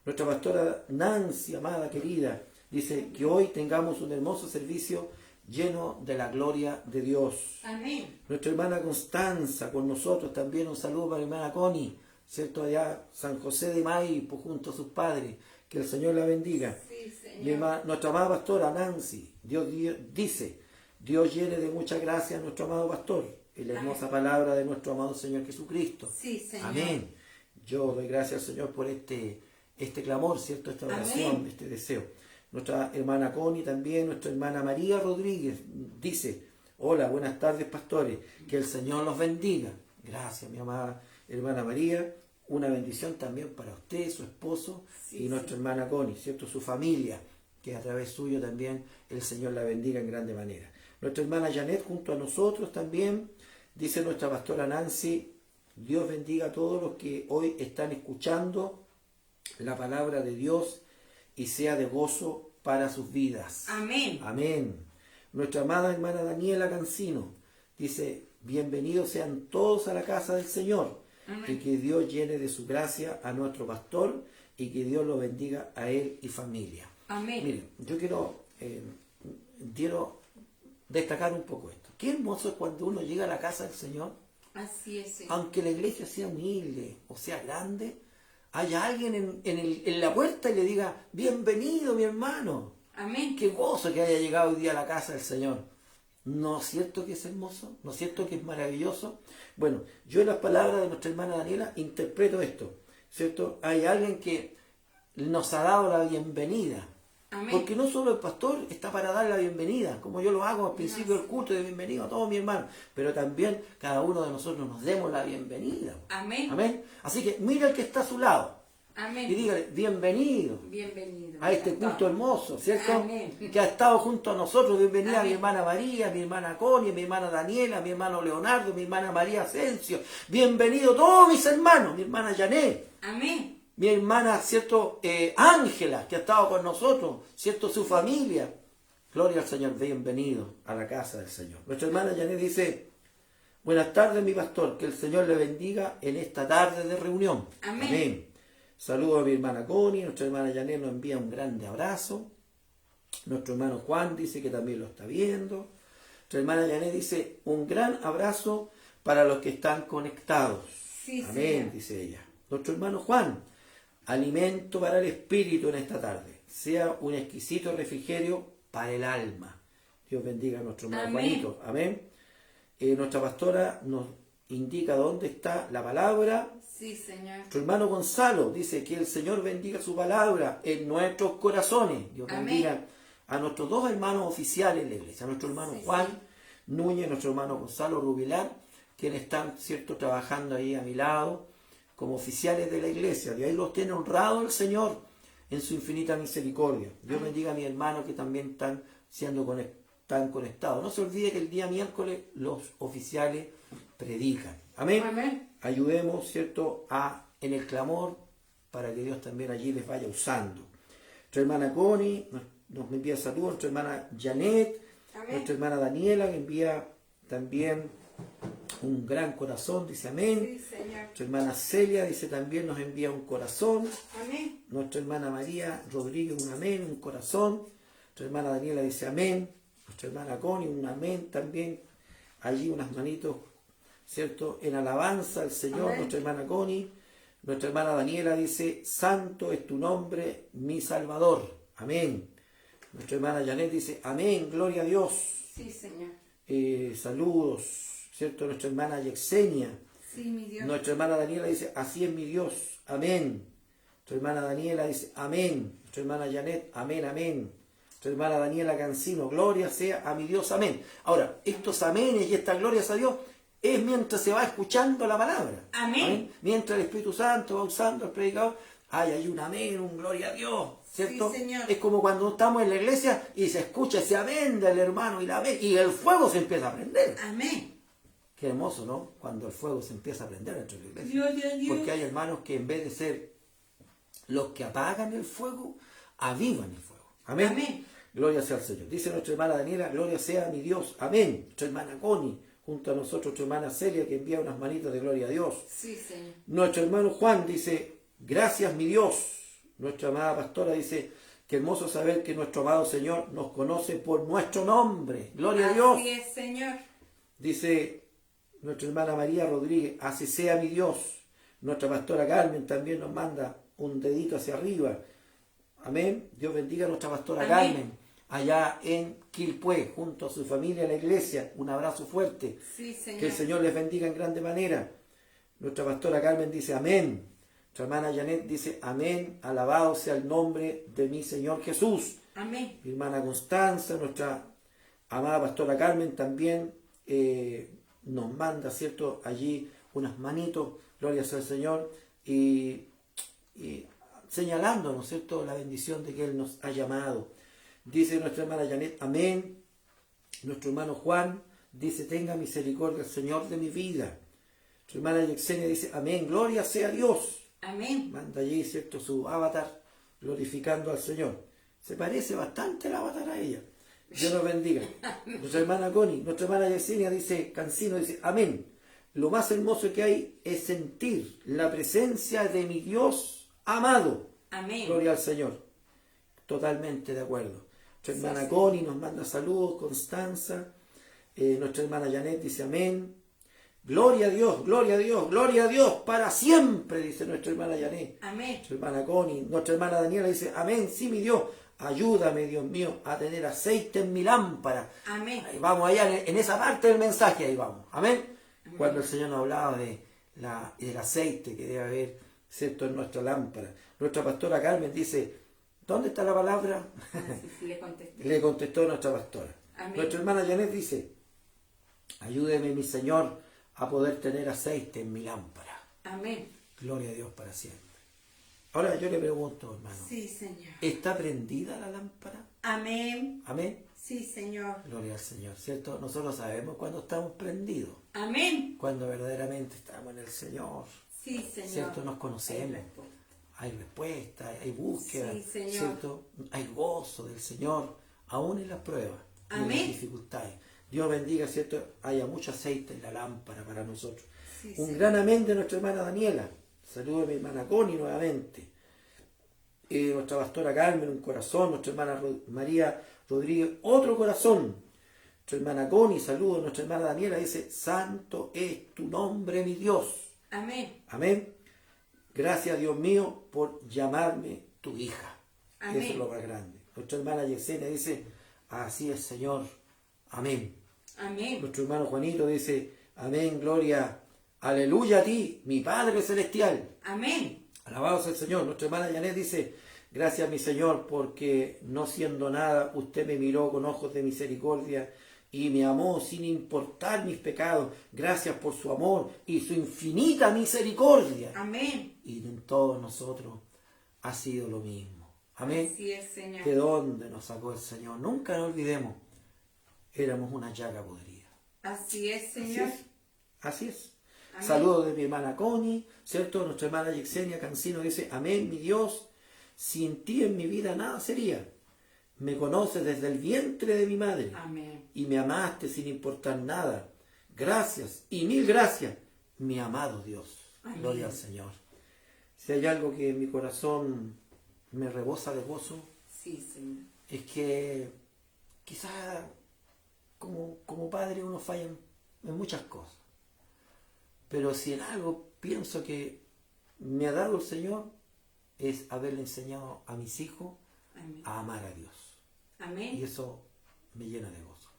Nuestra pastora Nancy, amada, querida, dice que hoy tengamos un hermoso servicio lleno de la gloria de Dios. Amén. Nuestra hermana Constanza con nosotros también, un saludo para la hermana Connie, ¿cierto? Allá San José de Maipo junto a sus padres, que el Señor la bendiga. Sí, Señor. Nuestra amada pastora Nancy, Dios dice, Dios llene de mucha gracia a nuestro amado pastor, en la hermosa palabra de nuestro amado Señor Jesucristo. Sí, Señor. Amén. Yo doy gracias al Señor por este clamor, ¿cierto? Esta oración, Amén. este deseo. Nuestra hermana Connie también, nuestra hermana María Rodríguez dice, hola, buenas tardes pastores, que el Señor los bendiga. Gracias, mi amada hermana María. Una bendición también para usted, su esposo y nuestra hermana Connie, ¿cierto? Su familia, que a través suyo también el Señor la bendiga en grande manera. Nuestra hermana Janet junto a nosotros también, dice nuestra pastora Nancy, Dios bendiga a todos los que hoy están escuchando la palabra de Dios y sea de gozo para sus vidas. Amén. Amén. Nuestra amada hermana Daniela Cancino dice, bienvenidos sean todos a la casa del Señor. Amén. Y que Dios llene de su gracia a nuestro pastor y que Dios lo bendiga a él y familia. Amén. Miren, yo quiero destacar un poco esto. Qué hermoso es cuando uno llega a la casa del Señor, Así es, Señor. aunque la iglesia sea humilde o sea grande, haya alguien en la puerta y le diga, bienvenido mi hermano. Amén. Qué gozo que haya llegado hoy día a la casa del Señor. ¿No es cierto que es hermoso? ¿No es cierto que es maravilloso? Bueno, yo en las palabras de nuestra hermana Daniela interpreto esto, ¿cierto? Hay alguien que nos ha dado la bienvenida. Amén. Porque no solo el pastor está para dar la bienvenida, como yo lo hago al principio del culto de bienvenido a todos mis hermanos, pero también cada uno de nosotros nos demos la bienvenida. Amén. Amén. Así que mira al que está a su lado Amén. y dígale, bienvenido Bienvenido. a este culto hermoso, ¿cierto? Amén. Que ha estado junto a nosotros. Bienvenida a mi Amén. hermana María, a mi hermana Connie, a mi hermana Daniela, a mi hermano Leonardo, a mi hermana María Asensio. Bienvenido todos mis hermanos, mi hermana Janet, Amén. mi hermana, ¿cierto? Ángela, que ha estado con nosotros, ¿cierto? Su familia. Gloria al Señor, bienvenido a la casa del Señor. Nuestra hermana Janet dice, buenas tardes mi pastor, que el Señor le bendiga en esta tarde de reunión. Amén. Saludos a mi hermana Connie, nuestra hermana Janet nos envía un grande abrazo. Nuestro hermano Juan dice que también lo está viendo. Nuestra hermana Janet dice, un gran abrazo para los que están conectados. Sí, Amén, Señor. dice ella. Nuestro hermano Juan, alimento para el espíritu en esta tarde. Sea un exquisito refrigerio para el alma. Dios bendiga a nuestro hermano Amén. Juanito. Amén. Nuestra pastora nos indica dónde está la palabra. Sí, Señor. Nuestro hermano Gonzalo dice que el Señor bendiga su palabra en nuestros corazones. Dios Amén. bendiga a nuestros dos hermanos oficiales de la iglesia, a nuestro hermano Sí, Juan Núñez, nuestro hermano Gonzalo Rubilar, quienes están, ¿cierto?, trabajando ahí a mi lado como oficiales de la iglesia. De ahí los tiene honrado el Señor en su infinita misericordia. Dios bendiga a mis hermanos que también están están conectados. No se olvide que el día miércoles los oficiales predican. Amén. Amén. Ayudemos, ¿cierto?, en el clamor para que Dios también allí les vaya usando. Nuestra hermana Connie nos envía saludos, nuestra hermana Janet, Amén. nuestra hermana Daniela que envía también un gran corazón, dice amén. Sí, Señor. Nuestra hermana Celia dice también nos envía un corazón. Amén. Nuestra hermana María Rodríguez un amén, un corazón. Nuestra hermana Daniela dice amén. Nuestra hermana Connie un amén también. Allí unas manitos, ¿cierto?, en alabanza al Señor. Amén. Nuestra hermana Connie. Nuestra hermana Daniela dice, santo es tu nombre, mi Salvador. Amén. Nuestra hermana Janet dice, amén, gloria a Dios. Sí, Señor. Saludos, ¿cierto? Nuestra hermana Yexenia. Sí, mi Dios. Nuestra hermana Daniela dice, así es mi Dios. Amén. Nuestra hermana Daniela dice, amén. Nuestra hermana Janet, amén, amén. Nuestra hermana Daniela Cancino, gloria sea a mi Dios, amén. Ahora, estos amenes y estas glorias a Dios es mientras se va escuchando la palabra. Amén. ¿Amén? Mientras el Espíritu Santo va usando al predicador, hay un amén, un gloria a Dios, ¿cierto? Sí, Señor. Es como cuando estamos en la iglesia y se escucha ese amén del hermano y la amén, y el fuego se empieza a prender. Amén. Qué hermoso, ¿no? Cuando el fuego se empieza a prender dentro de la iglesia. Gloria a Dios. Porque hay hermanos que en vez de ser los que apagan el fuego, avivan el fuego. Amén. Amén. Gloria sea al Señor. Dice nuestra hermana Daniela, gloria sea a mi Dios. Amén. Nuestra hermana Connie, junto a nosotros, nuestra hermana Celia, que envía unas manitas de gloria a Dios. Sí, Señor. Nuestro hermano Juan dice, gracias mi Dios. Nuestra amada pastora dice, qué hermoso saber que nuestro amado Señor nos conoce por nuestro nombre. Gloria a Dios. Así es, Señor. Dice nuestra hermana María Rodríguez, así sea mi Dios. Nuestra pastora Carmen también nos manda un dedito hacia arriba. Amén. Dios bendiga a nuestra pastora Amén. Carmen, allá en Quilpué, junto a su familia en la iglesia. Un abrazo fuerte. Sí, Señor. Que el Señor les bendiga en grande manera. Nuestra pastora Carmen dice amén. Nuestra hermana Janet dice amén. Alabado sea el nombre de mi Señor Jesús. Amén. Mi hermana Constanza, nuestra amada pastora Carmen también nos manda, ¿cierto? Allí unas manitos, gloria sea al Señor, y señalándonos, ¿cierto? La bendición de que Él nos ha llamado. Dice nuestra hermana Janet, amén. Nuestro hermano Juan dice, tenga misericordia el Señor de mi vida. Nuestra hermana Yexenia dice, amén, gloria sea a Dios. Amén. Manda allí, ¿cierto? Su avatar, glorificando al Señor. Se parece bastante el avatar a ella. Dios nos bendiga. Nuestra hermana Connie, nuestra hermana Yesenia dice, Cancino dice, amén. Lo más hermoso que hay es sentir la presencia de mi Dios amado. Amén. Gloria al Señor. Totalmente de acuerdo. Nuestra hermana sí. Connie nos manda saludos, Constanza. Nuestra hermana Janet dice, amén. Gloria a Dios, gloria a Dios, gloria a Dios, para siempre, dice nuestra hermana Janet. Amén. Nuestra hermana Connie, nuestra hermana Daniela dice, amén, sí, mi Dios. Ayúdame, Dios mío, a tener aceite en mi lámpara. Amén. Ahí vamos allá en esa parte del mensaje, ahí vamos. Amén. Cuando el Señor nos hablaba del aceite que debe haber, ¿cierto?, en nuestra lámpara. Nuestra pastora Carmen dice, ¿dónde está la palabra? Sí, le contesté. Le contestó nuestra pastora. Amén. Nuestra hermana Janet dice, ayúdeme, mi Señor, a poder tener aceite en mi lámpara. Amén. Gloria a Dios para siempre. Ahora yo le pregunto, hermano, Sí, Señor. ¿está prendida la lámpara? Amén. Amén. Sí, Señor. Gloria al Señor, ¿cierto? Nosotros sabemos cuando estamos prendidos, Amén. cuando verdaderamente estamos en el Señor, Sí, Señor. ¿cierto? Nos conocemos, hay respuesta, hay búsqueda, Sí, Señor. ¿cierto? Hay gozo del Señor, aún en las pruebas, y en Amén. las dificultades. Dios bendiga, ¿cierto? Haya mucho aceite en la lámpara para nosotros. Sí, Un Señor. gran amén de nuestra hermana Daniela. Saludos a mi hermana Connie nuevamente. Nuestra pastora Carmen, un corazón. Nuestra hermana María Rodríguez, otro corazón. Nuestra hermana Connie, saludos. Nuestra hermana Daniela dice, santo es tu nombre, mi Dios. Amén. Amén. Gracias, Dios mío, por llamarme tu hija. Amén. Eso es lo más grande. Nuestra hermana Yesenia dice, así es, Señor. Amén. Amén. Nuestro hermano Juanito dice, amén, gloria, aleluya a ti, mi Padre Celestial. Amén. Alabado sea el Señor. Nuestra hermana Janet dice, gracias mi Señor, porque no siendo nada, usted me miró con ojos de misericordia y me amó sin importar mis pecados. Gracias por su amor y su infinita misericordia. Amén. Y en todos nosotros ha sido lo mismo. Amén. Así es, Señor. ¿De dónde nos sacó el Señor? Nunca nos olvidemos. Éramos una llaga podrida. Así es, Así Señor. es. Así es. Amén. Saludos de mi hermana Connie, ¿cierto? Nuestra hermana Yexenia Cancino dice, amén, mi Dios, sin ti en mi vida nada sería. Me conoces desde el vientre de mi madre Amén. y me amaste sin importar nada. Gracias y mil gracias, mi amado Dios. Amén. Gloria al Señor. Si hay algo que en mi corazón me rebosa de gozo, Sí, Señor. es que quizás como padre uno falla en muchas cosas. Pero si en algo pienso que me ha dado el Señor, es haberle enseñado a mis hijos Amén. a amar a Dios. Y Amén. eso me llena de gozo.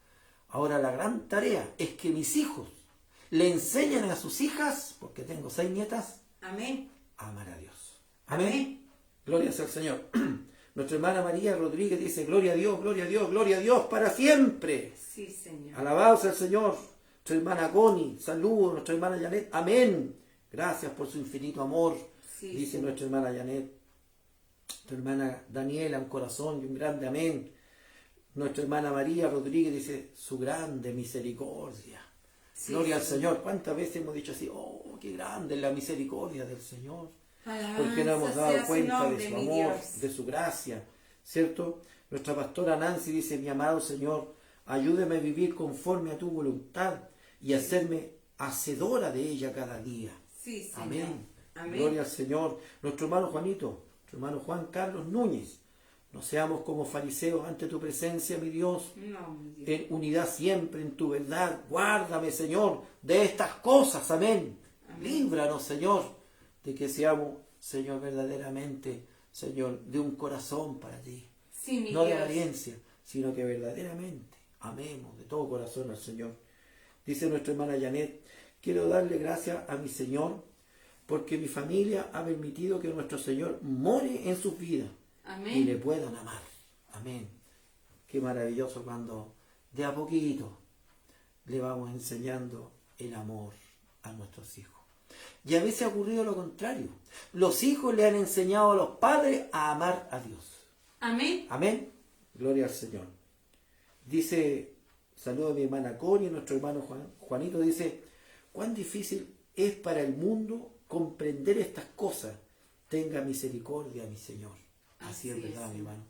Ahora la gran tarea es que mis hijos le enseñen a sus hijas, porque tengo 6 nietas, Amén. a amar a Dios. Amén. Amén. Gloria sea al Señor. Nuestra hermana María Rodríguez dice, gloria a Dios, gloria a Dios, gloria a Dios para siempre. Sí, Señor. Alabado sea el Señor. Nuestra hermana Connie, saludos. Nuestra hermana Janet, amén. Gracias por su infinito amor, Sí, dice Señor. nuestra hermana Janet. Nuestra hermana Daniela, un corazón y un grande amén. Nuestra hermana María Rodríguez dice, su grande misericordia. Sí, Gloria al Señor. Señor. ¿Cuántas veces hemos dicho así, oh, qué grande es la misericordia del Señor? Alabanza Porque no hemos sea dado su cuenta nombre, de su mi amor, Dios. de su gracia, ¿cierto? Nuestra pastora Nancy dice, mi amado Señor, ayúdame a vivir conforme a tu voluntad y hacerme hacedora de ella cada día. Sí, Señor. Amén. Amén. Gloria al Señor. Nuestro hermano Juanito, nuestro hermano Juan Carlos Núñez, no seamos como fariseos ante tu presencia, mi Dios, No, mi Dios. en unidad siempre en tu verdad. Guárdame, Señor, de estas cosas. Amén. Amén. Líbranos, Señor, de que seamos, Señor, verdaderamente, Señor, de un corazón para ti. Sí, mi No de Dios. apariencia, sino que verdaderamente amemos de todo corazón al Señor. Dice nuestra hermana Janet, quiero darle gracias a mi Señor porque mi familia ha permitido que nuestro Señor more en sus vidas y le Amén. puedan amar. Amén. Qué maravilloso cuando de a poquito le vamos enseñando el amor a nuestros hijos. Y a veces ha ocurrido lo contrario. Los hijos le han enseñado a los padres a amar a Dios. Amén. Amén. Gloria al Señor. Dice, saludo a mi hermana Connie, nuestro hermano Juanito dice, cuán difícil es para el mundo comprender estas cosas. Tenga misericordia, mi Señor. Así es Así verdad, es. mi hermano.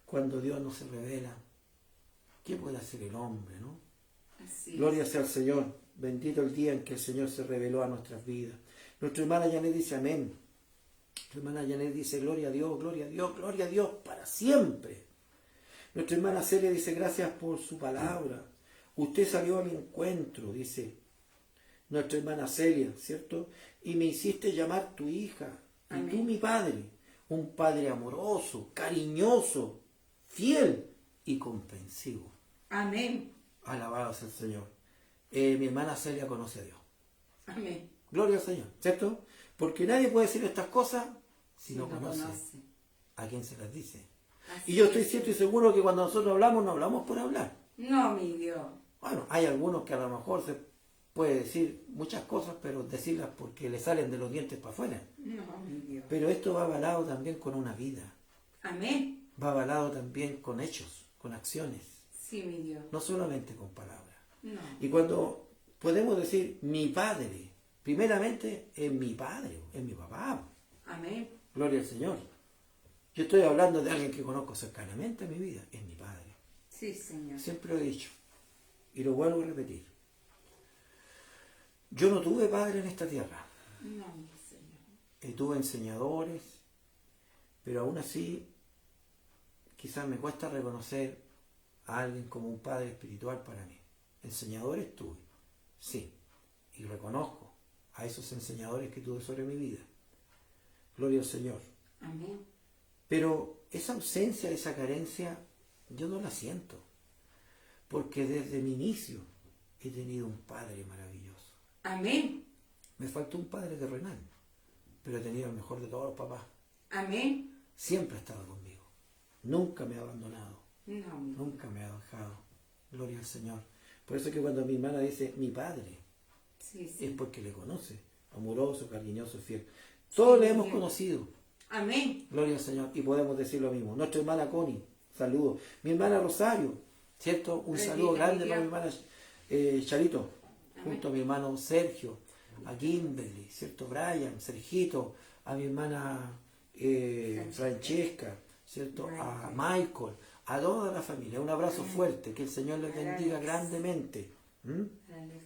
Cuando Dios no se revela, ¿qué puede hacer el hombre, no? Así Gloria sea al Señor. Bendito el día en que el Señor se reveló a nuestras vidas. Nuestra hermana Janet dice amén. Nuestra hermana Janet dice gloria a Dios, gloria a Dios, gloria a Dios para siempre. Nuestra hermana Celia dice gracias por su palabra. Usted salió a mi encuentro, dice nuestra hermana Celia, ¿cierto? Y me hiciste llamar tu hija. Y Amén. tú mi padre. Un padre amoroso, cariñoso, fiel y comprensivo. Amén. Alabado sea el Señor. Mi hermana Celia conoce a Dios. Amén. Gloria al Señor, ¿cierto? Porque nadie puede decir estas cosas si Sí, no lo conoce conoce. a quién se las dice. Así Y yo estoy es. cierto y seguro que cuando nosotros hablamos, no hablamos por hablar. No, mi Dios. Bueno, hay algunos que a lo mejor se puede decir muchas cosas, pero decirlas porque le salen de los dientes para afuera. No, mi Dios. Pero esto va avalado también con una vida. Amén. Va avalado también con hechos, con acciones. Sí, mi Dios. No solamente con palabras. No. Y cuando podemos decir mi padre, primeramente es mi padre, es mi papá. Amén. Gloria al Señor. Yo estoy hablando de alguien que conozco cercanamente en mi vida, es mi padre. Sí, Señor. Siempre lo he dicho y lo vuelvo a repetir. Yo no tuve padre en esta tierra. No, mi Señor. Tuve enseñadores, pero aún así quizás me cuesta reconocer a alguien como un padre espiritual para mí. Enseñadores tuve, sí, y reconozco a esos enseñadores que tuve sobre mi vida. Gloria al Señor. Amén. Pero esa ausencia, esa carencia, yo no la siento, porque desde mi inicio he tenido un padre maravilloso. Amén. Me faltó un padre terrenal, pero he tenido el mejor de todos los papás. Amén. Siempre ha estado conmigo, nunca me ha abandonado. No, mi Dios. Nunca me ha dejado. Gloria al Señor. Por eso es que cuando mi hermana dice mi padre, Sí, es sí. porque le conoce. Amoroso, cariñoso, fiel. Todos Sí, le hemos bien. conocido. Amén. Gloria al Señor. Y podemos decir lo mismo. Nuestra hermana Connie, saludos. Mi hermana Rosario, ¿cierto? Un Bendita saludo grande mi para mi Dios. hermana Charito, Amén. junto a mi hermano Sergio, a Kimberly, ¿cierto? Brian, Sergito, a mi hermana Francesca, ¿cierto? A Michael, a toda la familia. Un abrazo fuerte, que el Señor les bendiga grandemente. ¿Mm? Alex.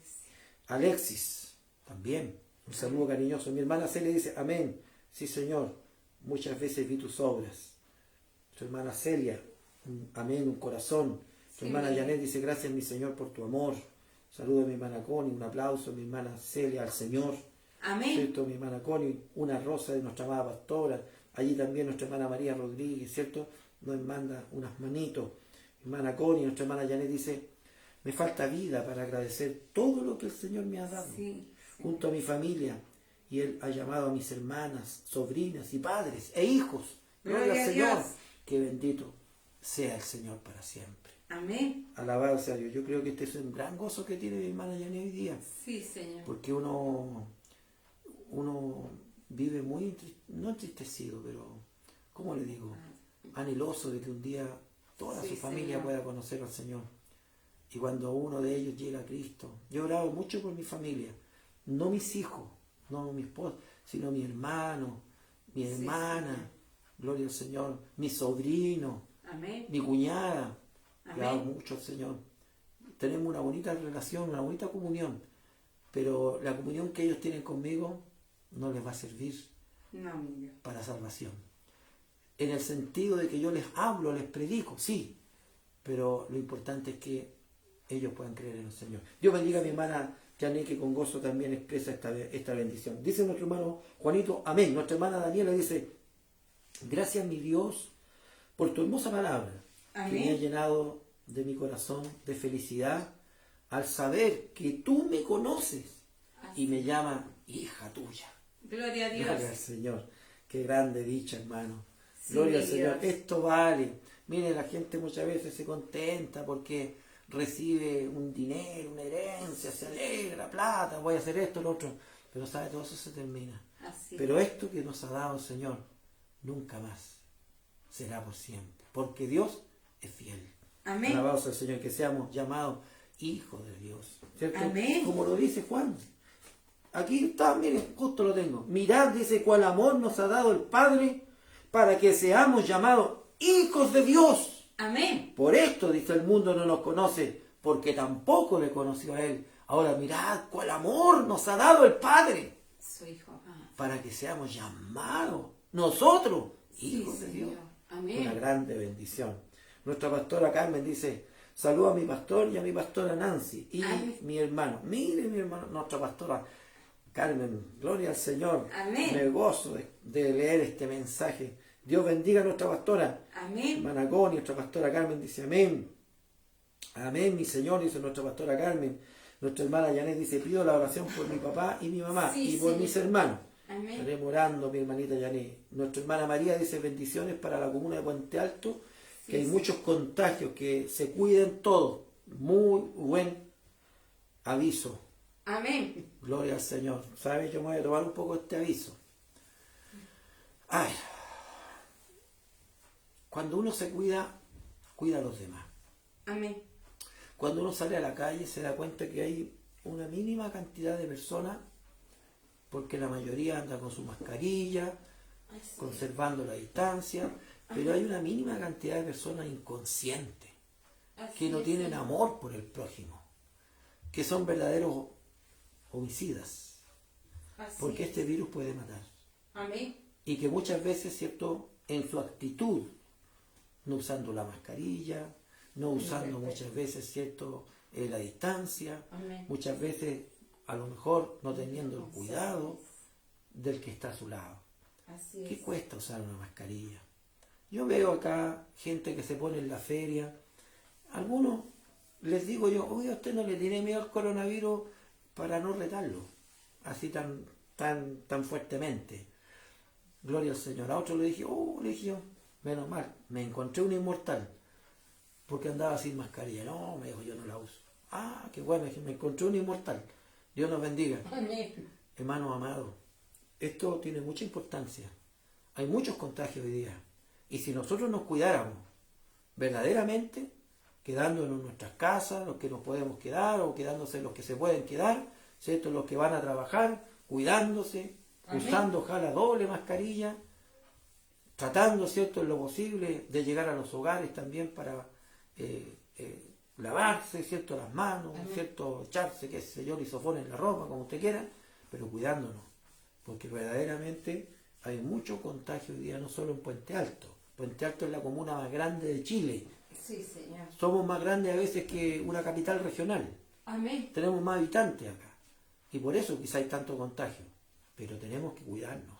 Alexis, también, un saludo cariñoso. Mi hermana Celia dice, amén, sí Señor, muchas veces vi tus obras. Su hermana Celia, amén, un corazón. Su Sí. hermana Janet dice, gracias mi Señor por tu amor. Saludo a mi hermana Connie, un aplauso a mi hermana Celia, al Señor. Amén. ¿Cierto? Mi hermana Connie, una rosa de nuestra amada pastora. Allí también nuestra hermana María Rodríguez, ¿cierto? Nos manda unas manitos. Mi hermana Connie, nuestra hermana Janet dice, me falta vida para agradecer todo lo que el Señor me ha dado. Sí. Junto a mi familia. Y Él ha llamado a mis hermanas, sobrinas y padres e hijos. Gloria Gloria al a Señor. Dios. que bendito sea el Señor para siempre. Amén. Alabado sea Dios. Yo creo que este es un gran gozo que tiene mi hermana Yané hoy día. Sí, Señor. Porque uno vive muy, no entristecido, pero, ¿cómo le digo? Anheloso de que un día toda Sí, su familia Señor. pueda conocer al Señor. Y cuando uno de ellos llega a Cristo, yo he orado mucho por mi familia, no mis hijos, no mi esposa, sino mi hermano, mi hermana, Señor. gloria al Señor, mi sobrino, Amén. mi cuñada, le amo Amén. mucho al Señor. Tenemos una bonita relación, una bonita comunión, pero la comunión que ellos tienen conmigo no les va a servir No, mi Dios. para salvación. En el sentido de que yo les hablo, les predico, sí, pero lo importante es que ellos puedan creer en el Señor. Dios bendiga a mi hermana Jané, que con gozo también expresa esta bendición. Dice nuestro hermano Juanito, amén. Nuestra hermana Daniela dice, gracias mi Dios por tu hermosa palabra, Amén. que me ha llenado de mi corazón de felicidad al saber que tú me conoces y me llamas hija tuya. Gloria a Dios. Gloria al Señor. Qué grande dicha, hermano. Sí, Gloria al mi Señor. Dios. Esto vale. Mire, la gente muchas veces se contenta porque recibe un dinero, una herencia, se alegra, plata, voy a hacer esto, lo otro. Pero sabe, todo eso se termina. Así. Pero esto que nos ha dado el Señor, nunca más será por siempre. Porque Dios es fiel. Amén. Alabado sea el Señor, que seamos llamados hijos de Dios. ¿Cierto? Amén. Como lo dice Juan. Aquí está, miren, justo lo tengo. Mirad, dice, cuál amor nos ha dado el Padre para que seamos llamados hijos de Dios. Amén. Por esto, dice, el mundo no nos conoce, porque tampoco le conoció a Él. Ahora mirad cuál amor nos ha dado el Padre Su hijo. para que seamos llamados nosotros hijos Sí, de Dios. Señor. Amén. Una grande bendición. Nuestra pastora Carmen dice, saludo a mi pastor y a mi pastora Nancy y Amén. mi hermano. Mire mi hermano, nuestra pastora Carmen, gloria al Señor. Amén. Me gozo de leer este mensaje. Dios bendiga a nuestra pastora. Amén. Hermana Connie, nuestra pastora Carmen dice amén. Amén, mi Señor, dice nuestra pastora Carmen. Nuestra hermana Janet dice, pido la oración por mi papá y mi mamá Sí, y por Señor. mis hermanos. Amén. Estaremos orando, mi hermanita Janet. Nuestra hermana María dice bendiciones para la comuna de Puente Alto, que Sí, hay sí. muchos contagios, que se cuiden todos. Muy buen aviso. Amén. Gloria al Señor. ¿Sabes? Yo me voy a tomar un poco este aviso. Ay. Cuando uno se cuida, cuida a los demás. Amén. Cuando uno sale a la calle se da cuenta que hay una mínima cantidad de personas, porque la mayoría anda con su mascarilla, Así. conservando la distancia, pero hay una mínima cantidad de personas inconscientes, Así que no es, tienen Señor. amor por el prójimo, que son verdaderos homicidas, Así porque es. este virus puede matar. Amén. Y que muchas veces, ¿cierto?, en su actitud, no usando la mascarilla, no usando muchas veces, ¿cierto?, la distancia, Amén. muchas veces a lo mejor no teniendo el cuidado del que está a su lado. Así ¿Qué es. cuesta usar una mascarilla? Yo veo acá gente que se pone en la feria. Algunos les digo yo, oye, a usted no le tiene miedo al coronavirus, para no retarlo así tan fuertemente. Gloria al Señor. A otro le dije yo, menos mal, me encontré un inmortal porque andaba sin mascarilla. No, me dijo, yo no la uso. Ah, qué bueno, dije, me encontré un inmortal. Dios nos bendiga. Amén. Hermanos amados, esto tiene mucha importancia. Hay muchos contagios hoy día. Y si nosotros nos cuidáramos verdaderamente, quedándonos en nuestras casas, los que nos podemos quedar, o quedándose los que se pueden quedar, ¿cierto? Los que van a trabajar, cuidándose, Amén. usando ojalá doble mascarilla, tratando, ¿cierto?, en lo posible de llegar a los hogares también para lavarse, ¿cierto?, las manos, Amén. ¿cierto?, echarse, qué sé yo, lisofón en la ropa, como usted quiera, pero cuidándonos, porque verdaderamente hay mucho contagio hoy día, no solo en Puente Alto. Puente Alto es la comuna más grande de Chile. Sí, Señor. Somos más grandes a veces que una capital regional. Amén. Tenemos más habitantes acá. Y por eso quizá hay tanto contagio. Pero tenemos que cuidarnos.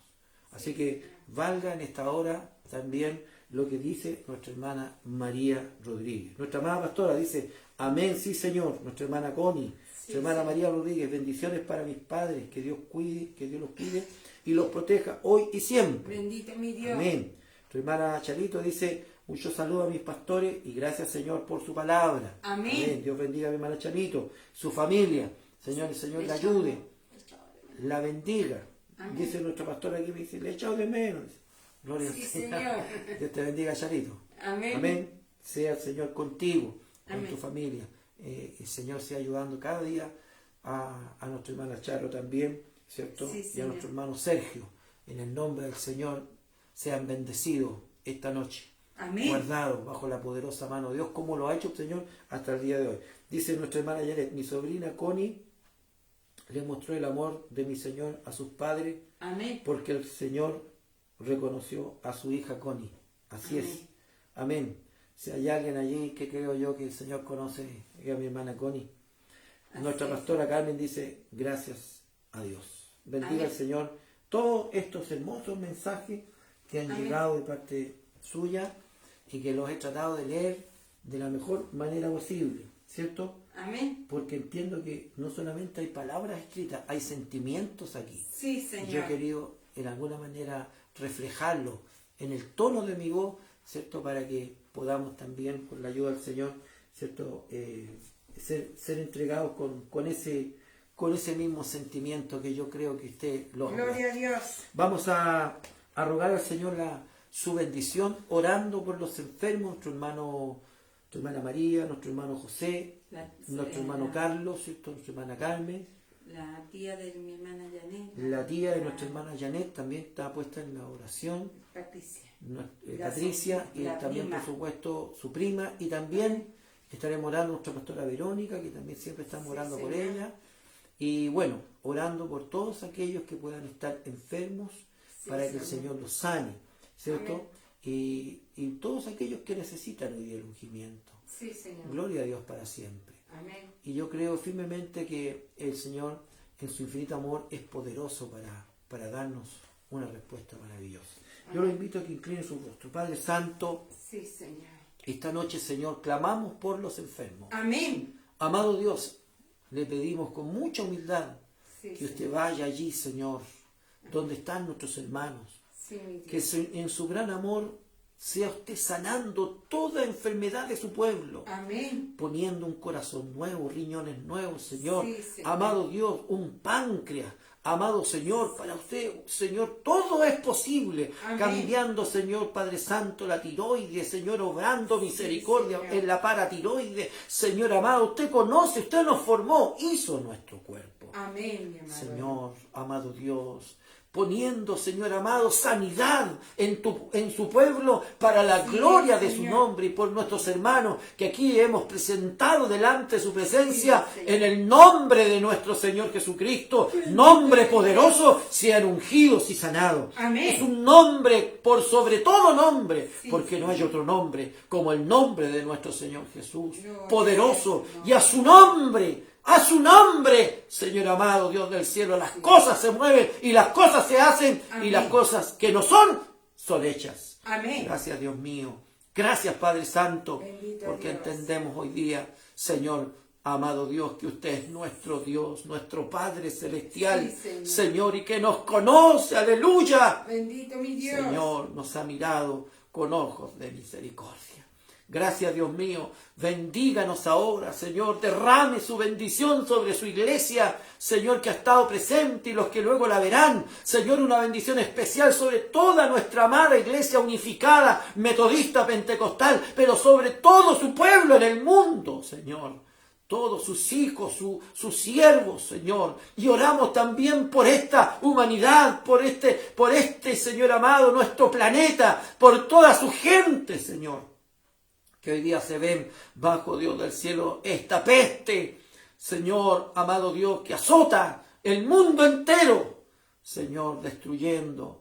Así que valga en esta hora también lo que dice nuestra hermana María Rodríguez. Nuestra amada pastora dice, amén, sí Señor. Nuestra hermana Connie, nuestra hermana Señor. María Rodríguez, bendiciones para mis padres, que Dios cuide, que Dios los cuide y los proteja hoy y siempre. Bendito mi Dios. Amén. Tu hermana Charito dice, Muchos saludos a mis pastores y gracias, Señor, por su palabra. Amén. Dios bendiga a mi hermana Chanito, su familia. Señor, el Señor la ayude, la bendiga. Amén. Dice nuestro pastor aquí, me dice, le he echado de menos. Gloria al Señor. Dios te bendiga, Chanito. Amén. Amén. Sea el Señor contigo, con Amén. tu familia. El Señor sea ayudando cada día a nuestra hermana Charo también, ¿cierto? Sí, y a Señor. nuestro hermano Sergio. En el nombre del Señor sean bendecidos esta noche. Amén. Guardados bajo la poderosa mano de Dios, como lo ha hecho el Señor hasta el día de hoy. Dice nuestra hermana Janet, mi sobrina Connie le mostró el amor de mi Señor a sus padres, Amén. porque el Señor reconoció a su hija Connie. Así Amén. es. Amén. Si hay alguien allí que creo yo que el Señor conoce, es a mi hermana Connie. Nuestra Así es. pastora Carmen dice, gracias a Dios. Bendiga Amén. al Señor todos estos hermosos mensajes que han Amén. llegado de parte suya y que los he tratado de leer de la mejor manera posible, ¿cierto? Amén. Porque entiendo que no solamente hay palabras escritas, hay sentimientos aquí. Sí, Yo he Señor. querido en alguna manera reflejarlo en el tono de mi voz, ¿cierto? Para que podamos también, con la ayuda del Señor, ¿cierto? Ser entregados con ese mismo sentimiento que yo creo que usted lo Gloria a Dios. Vamos a rogar al Señor su bendición, orando por los enfermos, tu hermana María, nuestro hermano José, nuestro hermano Carlos, ¿cierto? Nuestra hermana Carmen, La tía de mi hermana Janet. la tía de nuestra hermana Janet también está puesta en la oración, Patricia. Patricia, y la también prima. por supuesto su prima, y también estaremos orando nuestra pastora Verónica, que también siempre estamos Sí, orando por Señor. ella, y bueno, orando por todos aquellos que puedan estar enfermos, Sí, para que el Señor. Señor los sane, ¿cierto? Amén. Y todos aquellos que necesitan hoy día el ungimiento. Sí, Señor. Gloria a Dios para siempre. Amén. Y yo creo firmemente que el Señor, en su infinito amor, es poderoso para darnos una respuesta maravillosa. Yo lo invito a que incline su rostro. Padre Santo, Sí, Señor. esta noche, Señor, clamamos por los enfermos. Amén. Amado Dios, le pedimos con mucha humildad Sí, que usted Señor. vaya allí, Señor, donde están nuestros hermanos. Sí, mi Que Dios. en su gran amor sea usted sanando toda enfermedad de su pueblo, Amén. poniendo un corazón nuevo, riñones nuevos, Señor. Sí, Señor. Amado Dios, un páncreas. Amado Señor, para usted, Señor, todo es posible. Amén. Cambiando, Señor, Padre Santo, la tiroides, Señor, obrando misericordia Señor. en la paratiroides. Señor amado, usted conoce, usted nos formó, hizo nuestro cuerpo. Amén, mi amado. Señor, amado Dios, poniendo, Señor amado, sanidad en su pueblo para la Sí, gloria de su Señor. nombre y por nuestros hermanos que aquí hemos presentado delante de su presencia, Sí, Señor. en el nombre de nuestro Señor Jesucristo, nombre poderoso, sean ungidos y sanados. Amén. Es un nombre por sobre todo nombre, Sí, porque no hay Señor. otro nombre como el nombre de nuestro Señor Jesús, Gloria poderoso, a Dios. y a su nombre, Señor amado, Dios del cielo, las cosas se mueven y las cosas se hacen y Amén. las cosas que no son hechas. Amén. Gracias, Dios mío. Gracias, Padre Santo, Bendito porque Dios. entendemos hoy día, Señor, amado Dios, que usted es nuestro Dios, nuestro Padre celestial, Sí, Señor. Señor, y que nos conoce, aleluya. Bendito mi Dios. Señor, nos ha mirado con ojos de misericordia. Gracias, Dios mío. Bendíganos ahora, Señor. Derrame su bendición sobre su iglesia, Señor, que ha estado presente y los que luego la verán. Señor, una bendición especial sobre toda nuestra amada iglesia unificada, metodista, pentecostal, pero sobre todo su pueblo en el mundo, Señor. Todos sus hijos, sus siervos, Señor. Y oramos también por esta humanidad, por este, Señor amado, nuestro planeta, por toda su gente, Señor. Que hoy día se ven bajo, Dios del cielo, esta peste, Señor, amado Dios, que azota el mundo entero, Señor, destruyendo,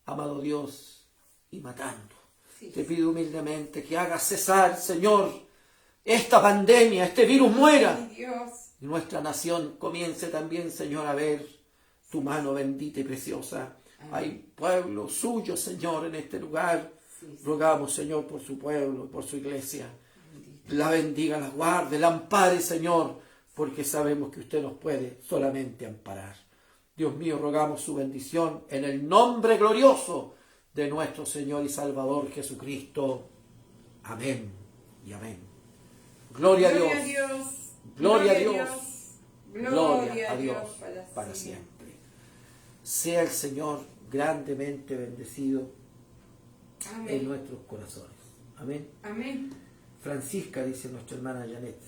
amado Dios, y matando. Sí. Te pido humildemente que hagas cesar, Señor, esta pandemia, este virus muera, Mi Dios. y nuestra nación comience también, Señor, a ver tu mano bendita y preciosa. Hay pueblo suyo, Señor, en este lugar. Sí, sí. Rogamos, Señor, por su pueblo, por su iglesia. La bendiga, la guarde, la ampare, Señor, porque sabemos que usted nos puede solamente amparar. Dios mío, rogamos su bendición en el nombre glorioso de nuestro Señor y Salvador Jesucristo. Amén y amén. Gloria a Dios. Gloria a Dios. Gloria a Dios para siempre. Sea el Señor grandemente bendecido en nuestros corazones. Amén. Amén. Francisca, dice nuestra hermana Janet.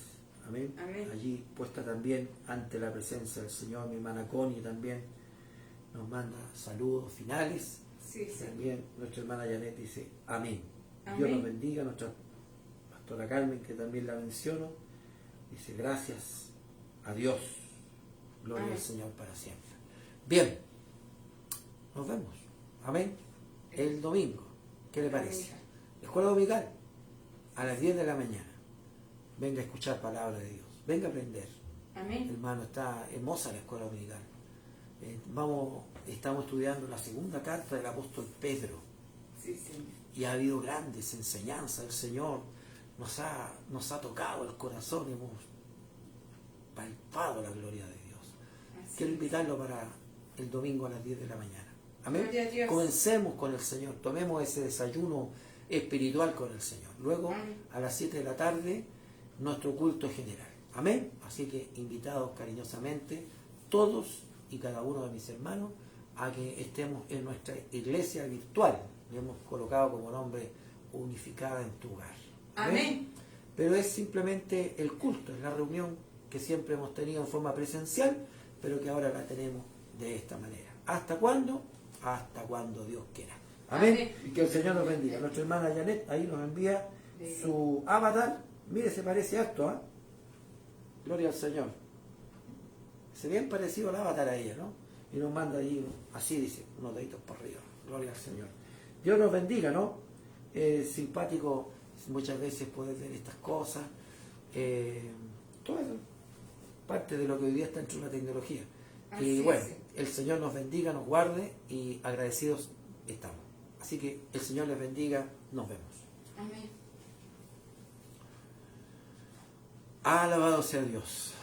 Amén. Amén. Allí puesta también ante la presencia del Señor. Mi hermana Connie también nos manda saludos finales. Sí, sí. También nuestra hermana Janet dice amén. Amén. Dios nos bendiga. Nuestra pastora Carmen, que también la menciono, dice gracias a Dios. Gloria Amén. al Señor para siempre. Bien, nos vemos. Amén. El domingo. ¿Qué le parece? Escuela dominical a las 10 de la mañana. Venga a escuchar palabra de Dios. Venga a aprender. Amén. Hermano, está hermosa la escuela dominical. Estamos estudiando la segunda carta del apóstol Pedro. Sí, Señor. Y ha habido grandes enseñanzas. El Señor nos ha tocado el corazón. Hemos palpado la gloria de Dios. Así Quiero es. invitarlo para el domingo a las 10 de la mañana. Amén. Gloria a Dios. Comencemos con el Señor. Tomemos ese desayuno espiritual con el Señor. Luego, Amén. a las 7 de la tarde, nuestro culto general. Amén. Así que invitados cariñosamente, todos y cada uno de mis hermanos, a que estemos en nuestra iglesia virtual. Le hemos colocado como nombre Unificada en tu hogar. Amén. Pero es simplemente el culto, es la reunión que siempre hemos tenido en forma presencial, pero que ahora la tenemos de esta manera. ¿Hasta cuándo? Hasta cuando Dios quiera. Amén. Amén. Y que el Señor nos bendiga. Nuestra hermana Janet ahí nos envía su avatar. Mire, se parece harto, ¿ah? Gloria al Señor. Se bien parecido al avatar a ella, ¿no? Y nos manda ahí, así dice, unos deditos por arriba. Gloria al Señor. Dios nos bendiga, ¿no? Simpático muchas veces poder ver estas cosas. Todo eso, parte de lo que hoy día está dentro de la tecnología. Y Así bueno, es. el Señor nos bendiga, nos guarde y agradecidos estamos. Así que el Señor les bendiga, nos vemos. Amén. Alabado sea Dios.